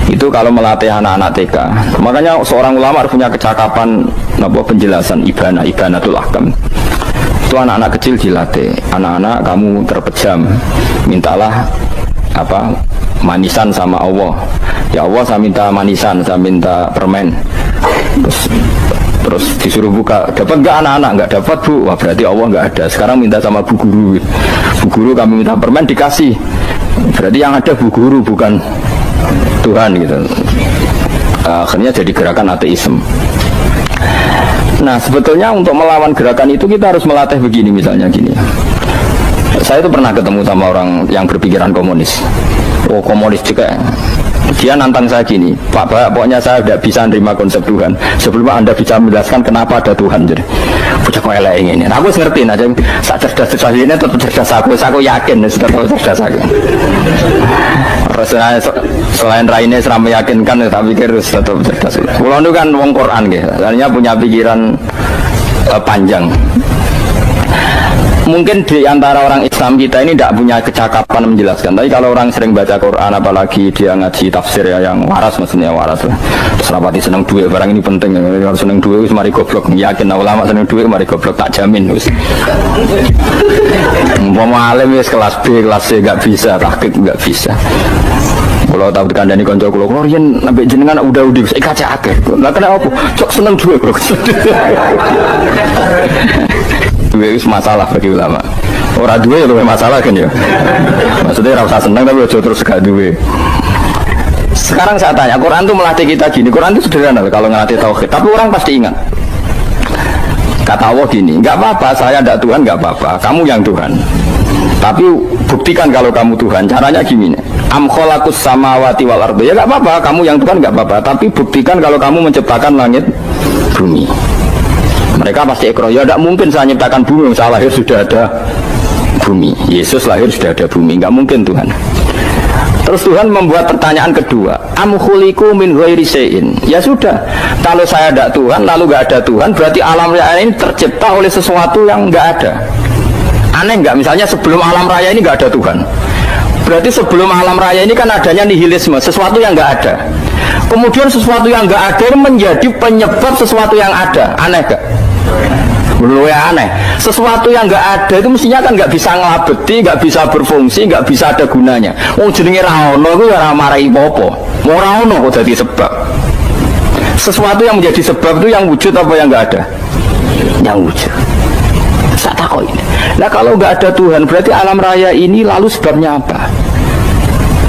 itu kalau melatih anak-anak TK, makanya seorang ulama harus punya kecakapan penjelasan ibanatul ahkam. Itu anak-anak kecil dilatih. Anak-anak kamu terpejam, mintalah manisan sama Allah. Ya Allah saya minta manisan, saya minta permen. Terus disuruh buka, dapat nggak anak-anak? Nggak dapat bu. Wah berarti Allah nggak ada. Sekarang minta sama bu guru. Bu guru kami minta permen dikasih. Berarti yang ada bu guru bukan Tuhan gitu. Akhirnya jadi gerakan ateisme. Nah sebetulnya untuk melawan gerakan itu kita harus melatih begini, misalnya gini. Saya itu pernah ketemu sama orang yang berpikiran komunis. Oh komunis juga. Dia nantang saya gini, Pak, pokoknya saya tidak bisa menerima konsep Tuhan sebelum Anda bisa menjelaskan kenapa ada Tuhan. Jadi bocah kok elek ini. Nah, aku ngerti aja, sak cerdas ini tetap cerdas aku yakin tetap cerdas aku. Rasanya selain raine seram meyakinkan, saya pikir tetap cerdas. Kulo itu kan wong Quran gitu, artinya punya pikiran panjang. Mungkin di antara orang Islam kita ini tidak punya kecakapan menjelaskan. Tapi kalau orang sering baca Quran, apalagi dia ngaji tafsir ya, yang waras, maksudnya waras lah. Terus rapati seneng duit, barang ini penting. Kalau seneng duit, mari goblok. Yakin ulama seneng duit, mari goblok, tak jamin. Umpama alim wis kelas B, kelas C nggak bisa, tahqiq nggak bisa. Kalau tahu dikandani konco kulo riyen sampai jenengan udah saya kaca akeh. Lah kena apa? Cok seneng duit, bro. Duit itu masalah bagi ulama. Orang duit itu masalah kan ya. Maksudnya rasa senang tapi ojo terus gak duit. Sekarang saya tanya, Quran itu melatih kita gini. Quran itu sederhana kalau ngelatih tauhid. Tapi orang pasti ingat. Kata Allah gini, nggak apa-apa, saya ada Tuhan, nggak apa-apa. Kamu yang Tuhan. Tapi buktikan kalau kamu Tuhan. Caranya gini. Am khalaqus samawati wal ardi. Ya nggak apa-apa, kamu yang Tuhan nggak apa-apa. Tapi buktikan kalau kamu menciptakan langit, bumi. Mereka pasti ekor, ya tidak mungkin saya menciptakan bumi, saya lahir sudah ada bumi, Yesus lahir sudah ada bumi, nggak mungkin Tuhan. Terus Tuhan membuat pertanyaan kedua, am khuliqu min ghairi syai'in. Ya sudah, kalau saya tidak Tuhan, lalu nggak ada Tuhan, berarti alam raya ini tercipta oleh sesuatu yang nggak ada. Aneh nggak? Misalnya sebelum alam raya ini nggak ada Tuhan, berarti sebelum alam raya ini kan adanya nihilisme, sesuatu yang nggak ada. Kemudian sesuatu yang nggak ada menjadi penyebab sesuatu yang ada. Aneh gak? Belum ya aneh. Sesuatu yang nggak ada itu mestinya kan nggak bisa ngelabeti, nggak bisa berfungsi, nggak bisa ada gunanya. Jenenge raono itu ya marai popo. Mau raono kok jadi sebab. Sesuatu yang menjadi sebab itu yang wujud apa yang nggak ada? Yang wujud. Saya takut ini. Nah kalau nggak ada Tuhan berarti alam raya ini lalu sebabnya apa?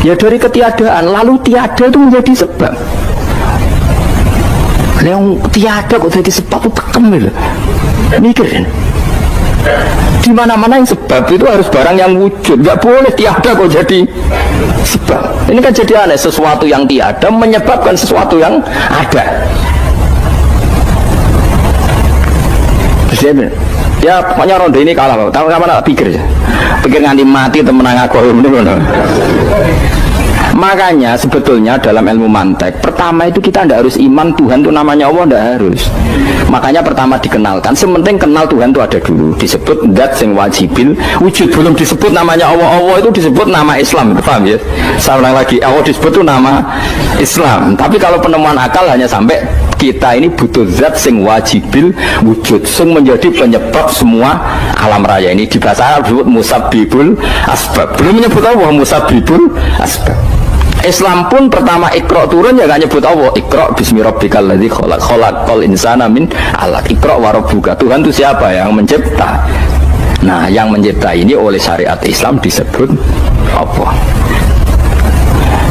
Ya dari ketiadaan, lalu tiada itu menjadi sebab. Yang tiada kok jadi sebab itu tekem gitu. Mikirin. Di mana-mana yang sebab itu harus barang yang wujud. Gak boleh tiada kok jadi sebab. Ini kan jadi aneh, sesuatu yang tiada menyebabkan sesuatu yang ada. Ya pokoknya ronde ini kalah. Tahu kapan tak pikir ya? Pikir nganti mati temenang aku ini. Makanya sebetulnya dalam ilmu mantek pertama itu kita tidak harus iman Tuhan itu namanya Allah, tidak harus. Makanya pertama dikenalkan, sementing kenal Tuhan itu ada dulu, disebut dat sing wajibil wujud, belum disebut namanya Allah. Allah itu disebut nama Islam, paham ya? Saya ulang lagi, Allah disebut itu nama Islam. Tapi kalau penemuan akal hanya sampai kita ini butuh zat sing wajibil wujud, sing menjadi penyebab semua alam raya ini. Di bahasa Arab disebut musabbibul asbab, belum menyebut Allah musabbibul asbab. Islam pun pertama Iqra turun ya gak nyebut Allah. Iqra bismi rabbikal ladzi khalaq, khalaqal insana min 'alaq. Iqra wa rabbuka. Tuhan itu siapa? Yang mencipta. Nah, yang mencipta ini oleh syariat Islam disebut apa?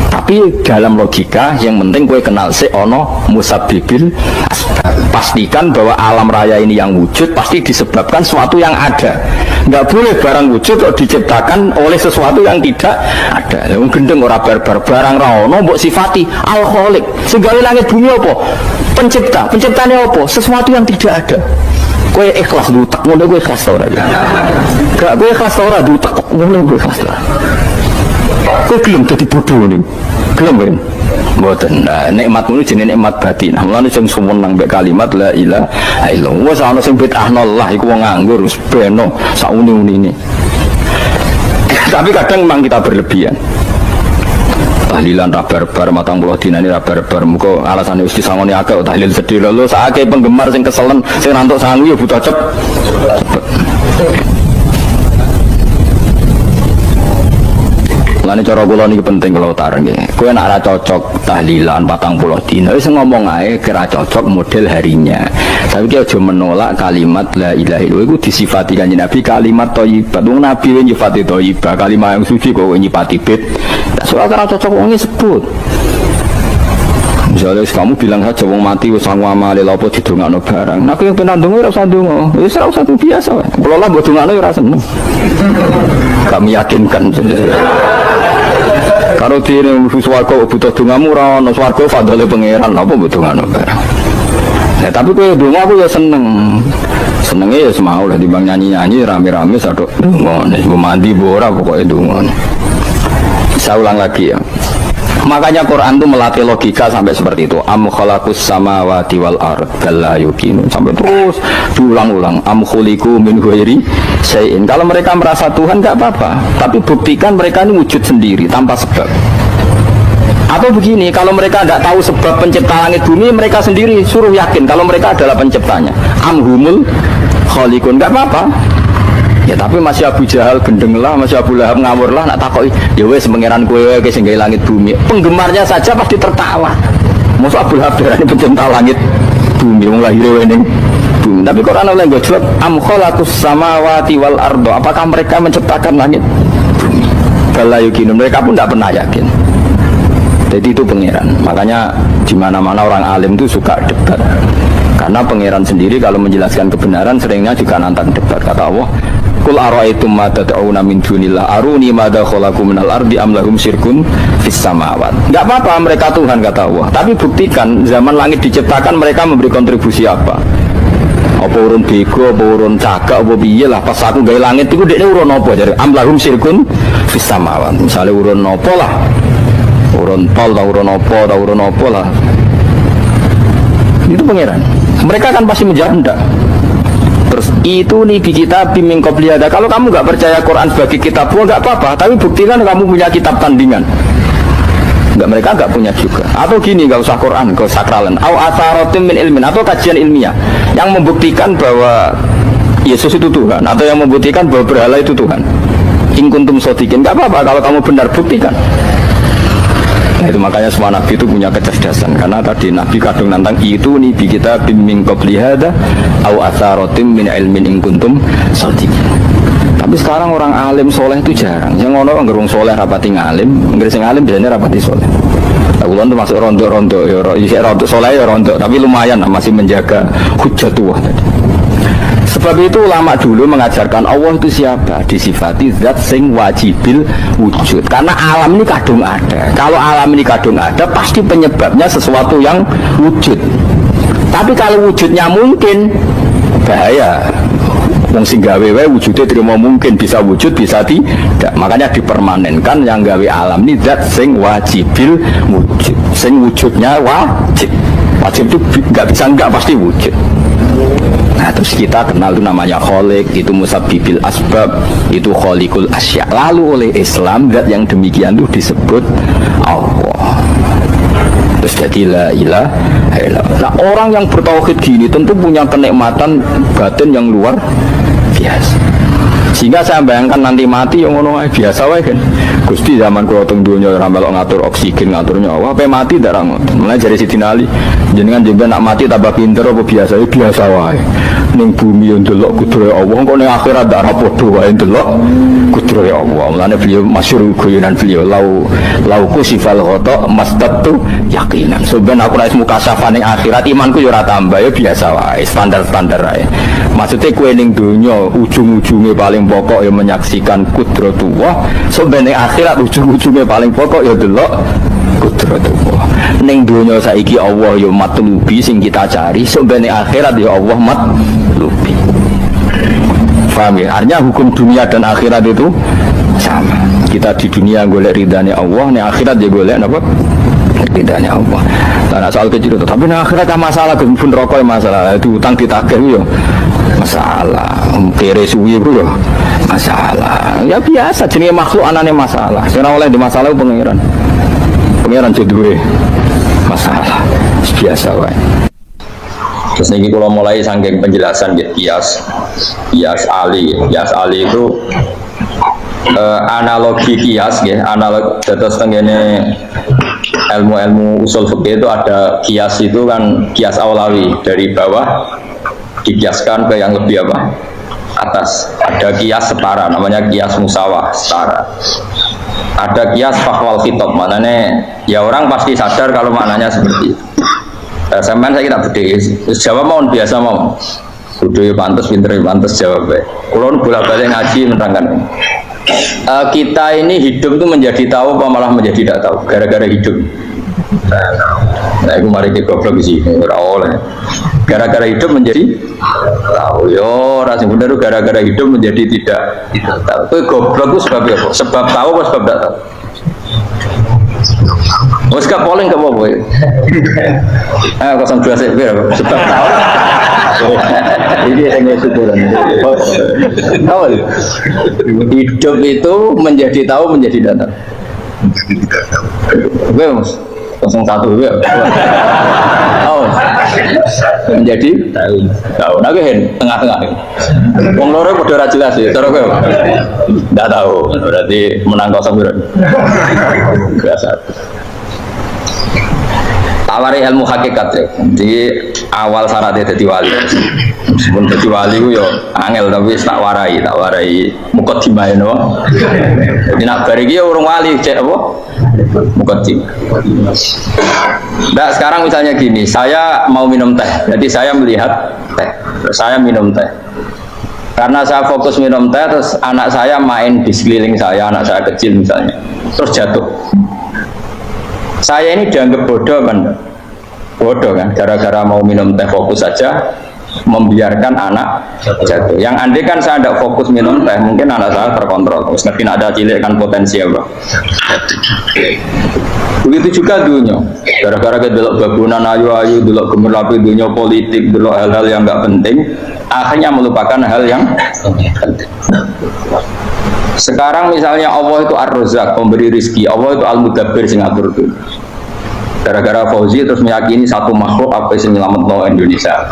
Tapi dalam logika yang penting gue kenal si ono musabbibil asbab. Pastikan bahwa alam raya ini yang wujud pasti disebabkan sesuatu yang ada. Nggak boleh barang wujud kok diciptakan oleh sesuatu yang tidak ada. Yang gendeng ora barbar barang raono mbok sifati al-khaliq. Segala langit bumi apa? Pencipta. Penciptanya apa? Sesuatu yang tidak ada. Kowe ikhlas dutak ngono kowe ikhlas ora ya. Gak kowe ikhlas ora dutak ngono kowe ikhlas ora. Kowe gelem dadi bodoh niku. Gelem kan? Mboten. Nah, nikmatmu ini jenenge nikmat batin. Mulane sing sumeneng mbek kalimat la ilaha illallah. Wes ana sing bid'ahnallah iku wong nganggur wis beno sauni-unine. Tapi kadang memang kita berlebihan. Tahlilan rabar-bar matang puluh dina ini rabar-bar muka alasannya mesti sangoni agak tahlil sedih lalu saake penggemar sing keselen sing rantuk sangu ya butuh cepet. Mulane cara kula niki penting kula utara nggih. Kowe nek ora cocok tahlilan 40 dina wis ngomong ae kira cocok model harinya. Tapi ki aja menolak kalimat la ilaha illallah iku disifati kanjeng Nabi kalimat thayyibah. Wong Nabi wis nyifati thayyibah, kalimat yang suci kok nyifati bid. Soal ora cocok wong sebut. Misalnya kamu bilang saja wong mati wis sangu amale lha apa didongakno barang. Nek yang penan ndonga ora usah ndonga. Wis ora usah biasa wae. Kula lah mbok dongakno ora seneng. Kami yakinkan. Karo dene swarga butuh dongamu ora ono swarga fadhole pangeran apa mbok dongakno barang. Nah, tapi kowe ndonga aku ya seneng. Senenge ya semau lah timbang nyanyi-nyanyi rame-rame sadok ndonga. Nek mandi ora pokoke ndonga. Saya ulang lagi ya. Makanya Quran itu melatih logika sampai seperti itu. Am khalaqus samawati wal ard la yuqinu. Sampai terus diulang-ulang. Am khuliqu min ghairi syai'in. Kalau mereka merasa Tuhan enggak apa-apa, tapi buktikan mereka ini wujud sendiri tanpa sebab. Atau begini, kalau mereka tidak tahu sebab pencipta langit bumi, mereka sendiri suruh yakin kalau mereka adalah penciptanya. Am humul khaliqun, enggak apa-apa. Ya tapi masih Abu Jahal gendeng lah, masih Abu Lahab ngawur lah, nak takoi ya wes pangeran kowe ke sing gawe langit bumi. Penggemarnya saja pasti tertawa. Mosok Abu Lahab darani pencipta langit bumi wong lahir ning bumi. Tapi Quran oleh nggo jawab am khalaqus samawati wal ardo. Apakah mereka menciptakan langit bumi? Bala yakin, mereka pun tidak pernah yakin. Jadi itu pangeran. Makanya di mana-mana orang alim itu suka debat. Karena pangeran sendiri kalau menjelaskan kebenaran seringnya juga nantang debat. Kata Allah, Qul ara'aytum ma tad'una min dunillah aruni madza khalaqu minal ardi am lahum syirkun fis samawat. Enggak apa-apa mereka Tuhan kata Allah, tapi buktikan zaman langit diciptakan mereka memberi kontribusi apa? Apa urun bego, apa urun cagak, apa piye lah pas aku gawe langit iku dekne urun apa jare am lahum syirkun fis samawat. Misale urun apa lah? Urun tol ta urun apa lah. Itu pangeran. Mereka kan pasti menjawab enggak. Terus itu nih di kitab min qabli hada. Kalau kamu nggak percaya Quran sebagai kitab, nggak apa-apa. Tapi buktikan kamu punya kitab tandingan. Nggak, mereka nggak punya juga. Atau gini, nggak usah Quran, nggak sakralan. Au atharatim min ilmin, atau kajian ilmiah yang membuktikan bahwa Yesus itu Tuhan, atau yang membuktikan bahwa berhala itu Tuhan. In kuntum shodiqin, nggak apa-apa kalau kamu benar, buktikan. Nah, itu makanya semua nabi itu punya kecerdasan, karena tadi nabi kadung nantang itu nih di kita min qabli hada au atharatim min ilmin in kuntum shodiqin. Tapi sekarang orang alim soleh itu jarang. Yang ngono ngerung soleh rapati ngalim, nggak sing alim biasanya rapati soleh. Ulun itu masuk rontok-rontok, ya rontok soleh ya rontok, tapi lumayan lah, masih menjaga hujjatullah tadi. Sebab itu ulama dulu mengajarkan Allah itu siapa? Disifati zat sing wajibil wujud. Karena alam ini kadung ada. Kalau alam ini kadung ada, pasti penyebabnya sesuatu yang wujud. Tapi kalau wujudnya mungkin, bahaya. Wong sing gawe wae wujudnya terima mungkin, bisa wujud bisa tidak. Makanya dipermanenkan yang gawe alam ini zat sing wajibil wujud. Sing wujudnya wajib. Wajib itu nggak bisa nggak, pasti wujud. Nah terus kita kenal itu namanya khaliq, itu musabbibil asbab, itu khaliqul asya. Lalu oleh Islam zat yang demikian itu disebut Allah. Terus jadi la ilaha illallah. Nah orang yang bertauhid gini tentu punya kenikmatan batin yang luar biasa. Sehingga saya bayangkan nanti mati yang ngono biasa wae kan. Gusti zaman kula teng donya ora melok ngatur oksigen, ngatur nyawa, ape mati ndak ra ngoten. Mulai jare Sidina Ali, jenengan jenengan nak mati tambah pinter apa biasa? Ya biasa wae. Ning bumi yo ndelok kudrohe Allah, kok ning akhirat ndak ra padha wae ndelok kudrohe Allah. Mulane beliau masyhur guyonan beliau lau kusifal ghata mastatu yaqinan. Sebenarnya aku ra ismu kasafane akhirat imanku yo ora tambah, ya biasa wae, standar-standar wae. Maksudnya kowe ning donya ujung-ujunge paling pokok ya menyaksikan kudratullah, sebenarnya akhirat ujung-ujungnya paling pokok ya delok kudratullah. Ning donya saiki Allah ya matlubi sing kita cari, sebenarnya akhirat ya Allah matlubi. Paham ya? Artinya hukum dunia dan akhirat itu sama. Kita di dunia golek ridhanya Allah, ning akhirat dia golek apa? Ridhanya Allah. Nah soal kecil itu, tapi ning akhirat kan masalah pun rokok masalah, itu utang ditagih yo masalah, kere suwi bro masalah. Ya biasa, jenis makhluk anane masalah. Sekarang oleh di masalah pengiran jadi masalah biasa wae. Terus ini kalau mulai saking penjelasan gitu, Qiyas Ali itu analogi kias ya, analog terus tenggene ilmu-ilmu usul fikih itu ada kias itu kan kias awlawi dari bawah dikiaskan ke yang lebih apa atas. Ada kias setara namanya kias musawah setara. Ada kias fakwal khitab, maknanya ya orang pasti sadar kalau maknanya seperti itu. Sampean saya kita beda, jawab mau biasa mau. Udah pantas, pinter pantas jawab. Kalau bolak-balik ngaji menerangkan. Kita ini hidup itu menjadi tahu apa malah menjadi tidak tahu gara-gara hidup. Nah, aku mari kita goblok sih, oleh. Gara-gara hidup menjadi tahu. Yo, rasanya benar gara-gara hidup menjadi tidak tahu. Itu goblok itu sebab apa? Sebab tahu apa sebab tidak tahu? Oh, sekarang polling gak apa-apa ya? 02 sebab tahu. Ini hanya syukuran. Tahu hidup itu menjadi tahu menjadi tidak tahu. Oke mas, 01 ya. Oh, menjadi tahu. Nah, tengah-tengah. Wong loro padha ora jelas ya, cara kowe. Ndak tahu. Berarti menang 0 berarti. Biasa. Tawari ilmu hakikat ya. Jadi awal syaratnya jadi wali. Sebelum jadi wali ku yo angel tapi tak warai mukadimah no. Jadi nak bar iki urung wali cek apa? Mukadimah. Nah, sekarang misalnya gini, saya mau minum teh. Jadi saya melihat teh. Saya minum teh. Karena saya fokus minum teh, terus anak saya main di sekeliling saya, anak saya kecil misalnya. Terus jatuh. Saya ini dianggap bodoh kan? Bodoh kan? Gara-gara mau minum teh fokus saja membiarkan anak jatuh. Yang andai kan saya tidak fokus minum teh, mungkin anak saya terkontrol. Terus ngerti ada cilik kan potensi apa? Begitu juga dunia. Gara-gara kita delok babunan ayu-ayu, delok gemerlapi dunia politik, delok hal-hal yang nggak penting, akhirnya melupakan hal yang penting. Sekarang misalnya Allah itu Ar-Razzaq, pemberi rizki, Allah itu Al-Mudabbir sing ngatur itu. Gara-gara Fauzi terus meyakini satu makhluk apa yang menyelamatkan Indonesia.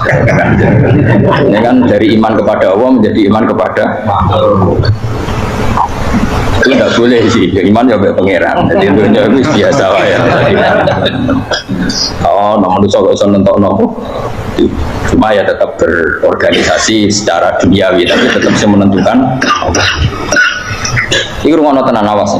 Ini kan dari iman kepada Allah menjadi iman kepada makhluk. Itu tidak boleh sih, iman ya oleh pangeran. Jadi dunia itu biasa lah ya. Oh, namun itu kalau nonton nopo, cuma ya tetap berorganisasi secara duniawi, tapi tetap bisa menentukan. Ini rumah tenan awas.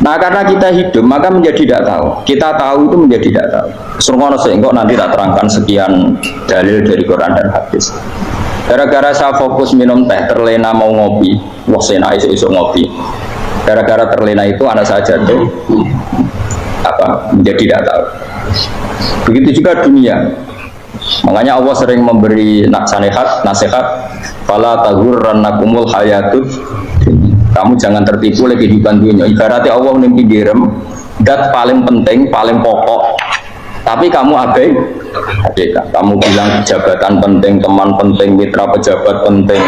Nah, karena kita hidup maka menjadi tidak tahu. Kita tahu itu menjadi tidak tahu. Surgono sehingga nanti tak terangkan sekian dalil dari Quran dan hadis. Gara-gara saya fokus minum teh, terlena mau ngopi, wah sena isu ngopi. Gara-gara terlena itu anak saya jatuh, menjadi tidak tahu. Begitu juga dunia. Makanya Allah sering memberi nasihat, fala taghurrannakumul hayatud. Kamu jangan tertipu oleh kehidupan dunia. Ibaratnya Allah menimpi direm, dat paling penting, paling pokok. Tapi kamu abaikan. Kamu bilang jabatan penting, teman penting, mitra pejabat penting,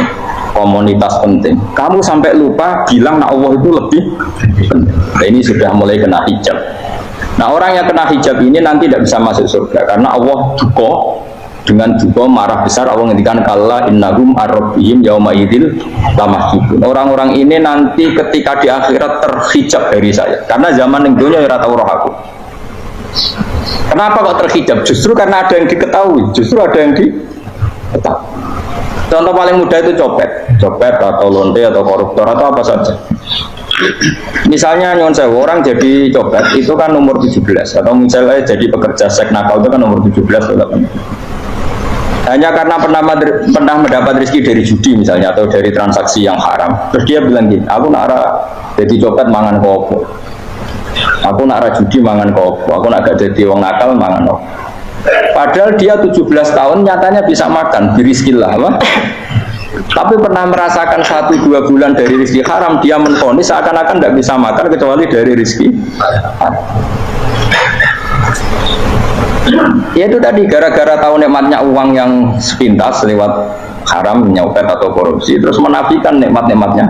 komunitas penting. Kamu sampai lupa bilang nah Allah itu lebih penting. Nah, ini sudah mulai kena hijab. Nah, orang yang kena hijab ini nanti tidak bisa masuk surga karena Allah duka. Dengan juga marah besar Allah ngendikan kalla innahum ar-rabbihim yauma idzil lamahjubun. Orang-orang ini nanti ketika di akhirat terhijab dari saya. Karena zaman ning dunya ora tau roh aku. Kenapa kok terhijab? Justru karena ada yang diketahui, justru ada yang diketahui. Contoh paling mudah itu copet atau lonte atau koruptor atau apa saja. Misalnya nyon sewu orang jadi copet itu kan nomor 17 atau misalnya jadi pekerja seks nakal itu kan nomor 17 atau 8. Hanya karena pernah mendapat rezeki dari judi misalnya atau dari transaksi yang haram. Terus dia bilang gini, aku nak jadi copet mangan kopo. Aku nak judi mangan kopo. Aku nak gak jadi wong nakal mangan kopo. Padahal dia 17 tahun nyatanya bisa makan, birizkillah apa? Tapi pernah merasakan 1-2 bulan dari rezeki haram, dia menfonis seakan-akan tidak bisa makan kecuali dari rezeki haram. Ya itu tadi gara-gara tahu nikmatnya uang yang sepintas lewat haram, nyopet atau korupsi, terus menafikan nikmat-nikmatnya.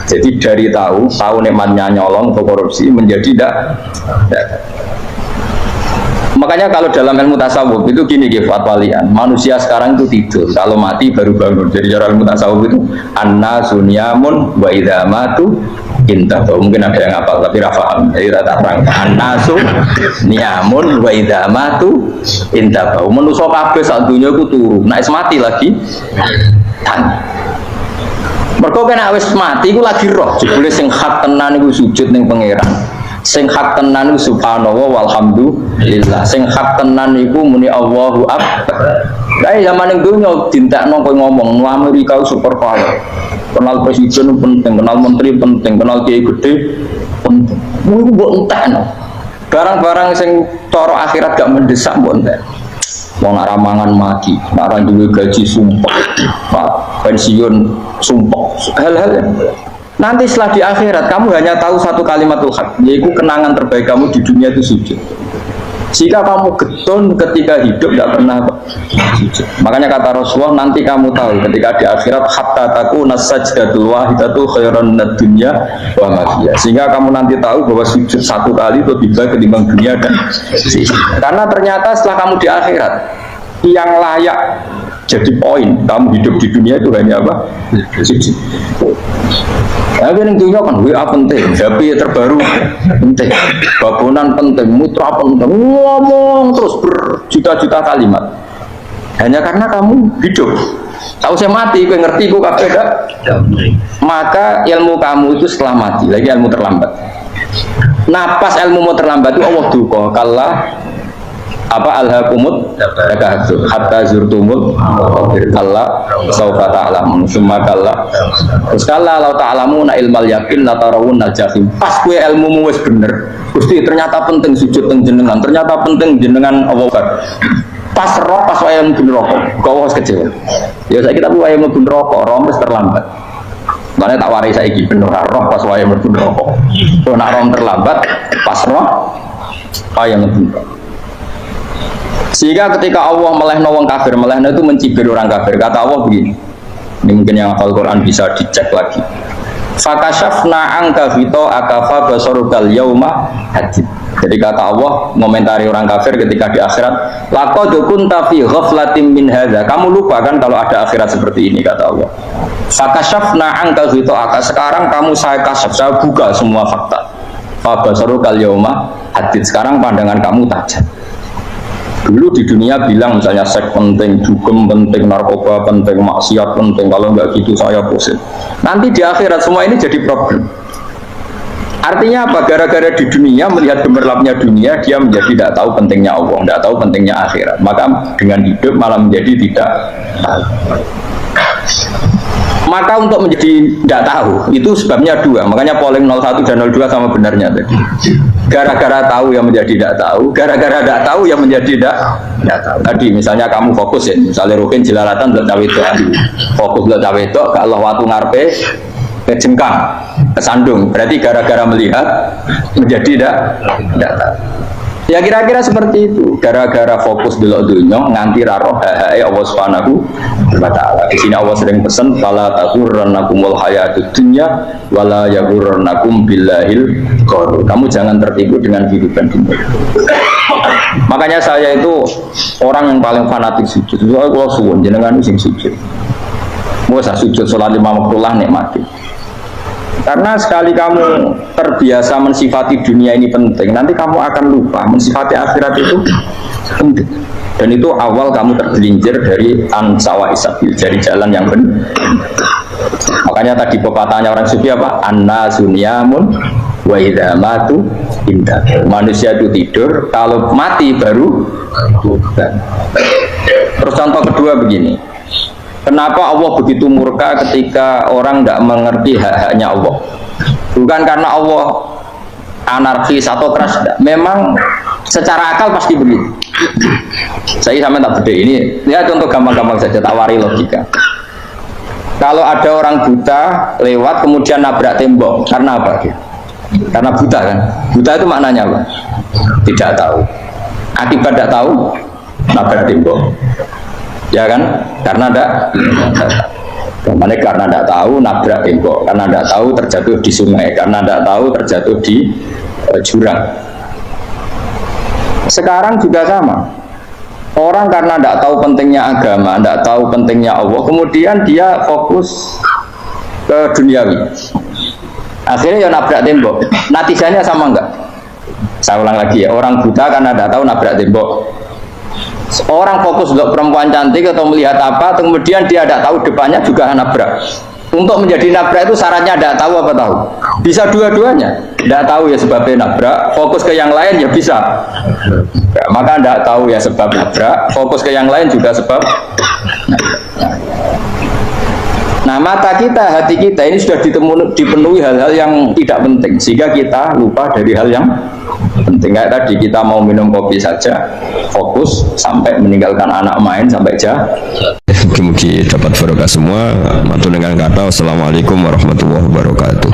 Jadi dari tahu nikmatnya nyolong atau korupsi menjadi tidak. Makanya kalau dalam ilmu tasawuf itu gini fatwalian, manusia sekarang itu tidur, kalau mati baru bangun. Jadi cara ilmu tasawuf itu annasu niyamun wa idza matu intahu. Mungkin ada yang hafal tapi ra paham. Jadi tak terang. Annasu niyamun wa idza matu intahu. Manusa kabeh sak donya iku turu, nek wis mati lagi tani. Mergo kena wis mati iku lagi roh, jebule sing hak tenan iku sujud ning pangeran. Sing hak tenan iku subhanallah walhamdulillah. Sing hak tenan iku muni Allahu akbar. Kae zaman ning donya dintekno kowe ngomong no Amerika super power. Kenal presiden penting, kenal menteri penting, kenal kiai gede penting. Kuwi mbok entekno. Barang-barang sing cara akhirat gak mendesak mbok entek. Wong ora mangan mati, ora duwe gaji sumpah, pensiun sumpah, hal-hal nanti setelah di akhirat kamu hanya tahu satu kalimatul haq, yaitu kenangan terbaik kamu di dunia itu sujud. Jika kamu getun ketika hidup tidak pernah sujud. Makanya kata Rasulullah, nanti kamu tahu ketika di akhirat hatta takuna sajdatul wahidatu khairan minad dunya wa ma fiha. Sehingga kamu nanti tahu bahwa sujud satu kali itu lebih baik ketimbang dunia dan karena ternyata setelah kamu di akhirat yang layak jadi poin kamu hidup di dunia itu hanya apa? Sujud. Tapi yang dunia kan WA penting, HP terbaru penting, bangunan penting, mutra penting, ngomong terus berjuta-juta kalimat. Hanya karena kamu hidup. Tahu saya mati, gue ngerti, gue kabeh dah. Maka ilmu kamu itu setelah mati, lagi ilmu terlambat. Nah pas ilmu mau terlambat itu Allah duka kalah apa alhaqumut takadzur hatta zurtumul kalla saufa ta'lamun summa kalla terus kalla law ta'lamuna ilmal yakin la tarawunnal jahim. Pas kue ilmumu wis bener Gusti ternyata penting sujud teng jenengan, ternyata penting jenengan Allah pas roh pas wayang mlebu neraka kok wis kecewa ya saiki tapi wayang mlebu neraka roh wis terlambat. Makanya tak waris saiki bener roh pas wayang mlebu neraka to nek roh terlambat pas roh wayang mlebu. Sehingga ketika Allah melehno wong kafir, melehno itu mencibir orang kafir. Kata Allah begini, ini mungkin yang hafal Quran bisa dicek lagi. Fakashafna angka fito akafa basorukal yauma hadid. Jadi kata Allah ngomentari orang kafir ketika di akhirat, laqad kunta fi ghaflatin min hadza. Kamu lupa kan kalau ada akhirat seperti ini kata Allah. Fakashafna angka fito aka. Sekarang kamu saya kasaf, saya buka semua fakta. Fa basorukal yauma hadid. Sekarang pandangan kamu tajam. Dulu di dunia bilang misalnya seks penting, dugem penting, narkoba penting, maksiat penting, kalau nggak gitu saya pusing. Nanti di akhirat semua ini jadi problem. Artinya apa? Gara-gara di dunia melihat gemerlapnya dunia, dia menjadi tidak tahu pentingnya Allah, tidak tahu pentingnya akhirat. Maka dengan hidup malah menjadi tidak tahu. Maka untuk menjadi tidak tahu itu sebabnya dua. Makanya polling 01 dan 02 sama benarnya tadi. Gara-gara tahu yang menjadi tidak tahu, gara-gara tidak tahu yang menjadi tidak tahu. Tadi misalnya kamu fokus ya, misalnya Rukin jelalatan belum cawe itu, fokus belum cawe itu, kalau waktu ngarepe kejengkang, kesandung, berarti gara-gara melihat menjadi tidak tahu. Ya kira-kira seperti itu. Gara-gara fokus delok dunya nganti ra roh hae Allah Subhanahu wa taala. Di sini Allah sering pesan fala taghurrannakumul hayatud dunya wala yaghurrannakum billahil ghurur. Kamu jangan tertipu dengan kehidupan dunia. Makanya saya itu orang yang paling fanatik sujud. Soalnya kalau suwun jenengan sing sujud. Mau sujud salat 5 waktu lah nikmati. Karena sekali kamu terbiasa mensifati dunia ini penting, nanti kamu akan lupa mensifati akhirat itu penting. Dan itu awal kamu tergelincir dari ansawa isabil, dari jalan yang benar. Makanya tadi pepatahnya orang sufi apa? Annasu niyamun wa idza matu indah. Manusia itu tidur, kalau mati baru bukan. Terus contoh kedua begini. Kenapa Allah begitu murka ketika orang tidak mengerti hak-haknya Allah? Bukan karena Allah anarkis atau keras, memang secara akal pasti begitu. Saya sampai tak beda ini, lihat contoh gampang-gampang saja, tak wari logika. Kalau ada orang buta lewat kemudian nabrak tembok, karena apa? Karena buta kan? Buta itu maknanya apa? Tidak tahu. Akibat tidak tahu, nabrak tembok. Ya kan, karena tidak tahu nabrak tembok, karena tidak tahu terjatuh di sungai, karena tidak tahu terjatuh di jurang. Sekarang juga sama. Orang karena tidak tahu pentingnya agama, tidak tahu pentingnya Allah, kemudian dia fokus ke duniawi. Akhirnya ya nabrak tembok. Natijanya sama enggak? Saya ulang lagi ya, orang buta karena tidak tahu nabrak tembok. Orang fokus untuk perempuan cantik atau melihat apa, kemudian dia tidak tahu depannya juga nabrak. Untuk menjadi nabrak itu syaratnya tidak tahu apa tahu? Bisa dua-duanya. Tidak tahu ya sebabnya nabrak, fokus ke yang lain ya bisa. Ya, maka tidak tahu ya sebab nabrak, fokus ke yang lain juga sebab. Nah, mata kita, hati kita ini sudah dipenuhi hal-hal yang tidak penting, sehingga kita lupa dari hal yang penting. Kayak tadi kita mau minum kopi saja, fokus sampai meninggalkan anak main sampai Mugi-mugi dapat barokah semua. Matur dengan kata, wassalamualaikum warahmatullahi wabarakatuh.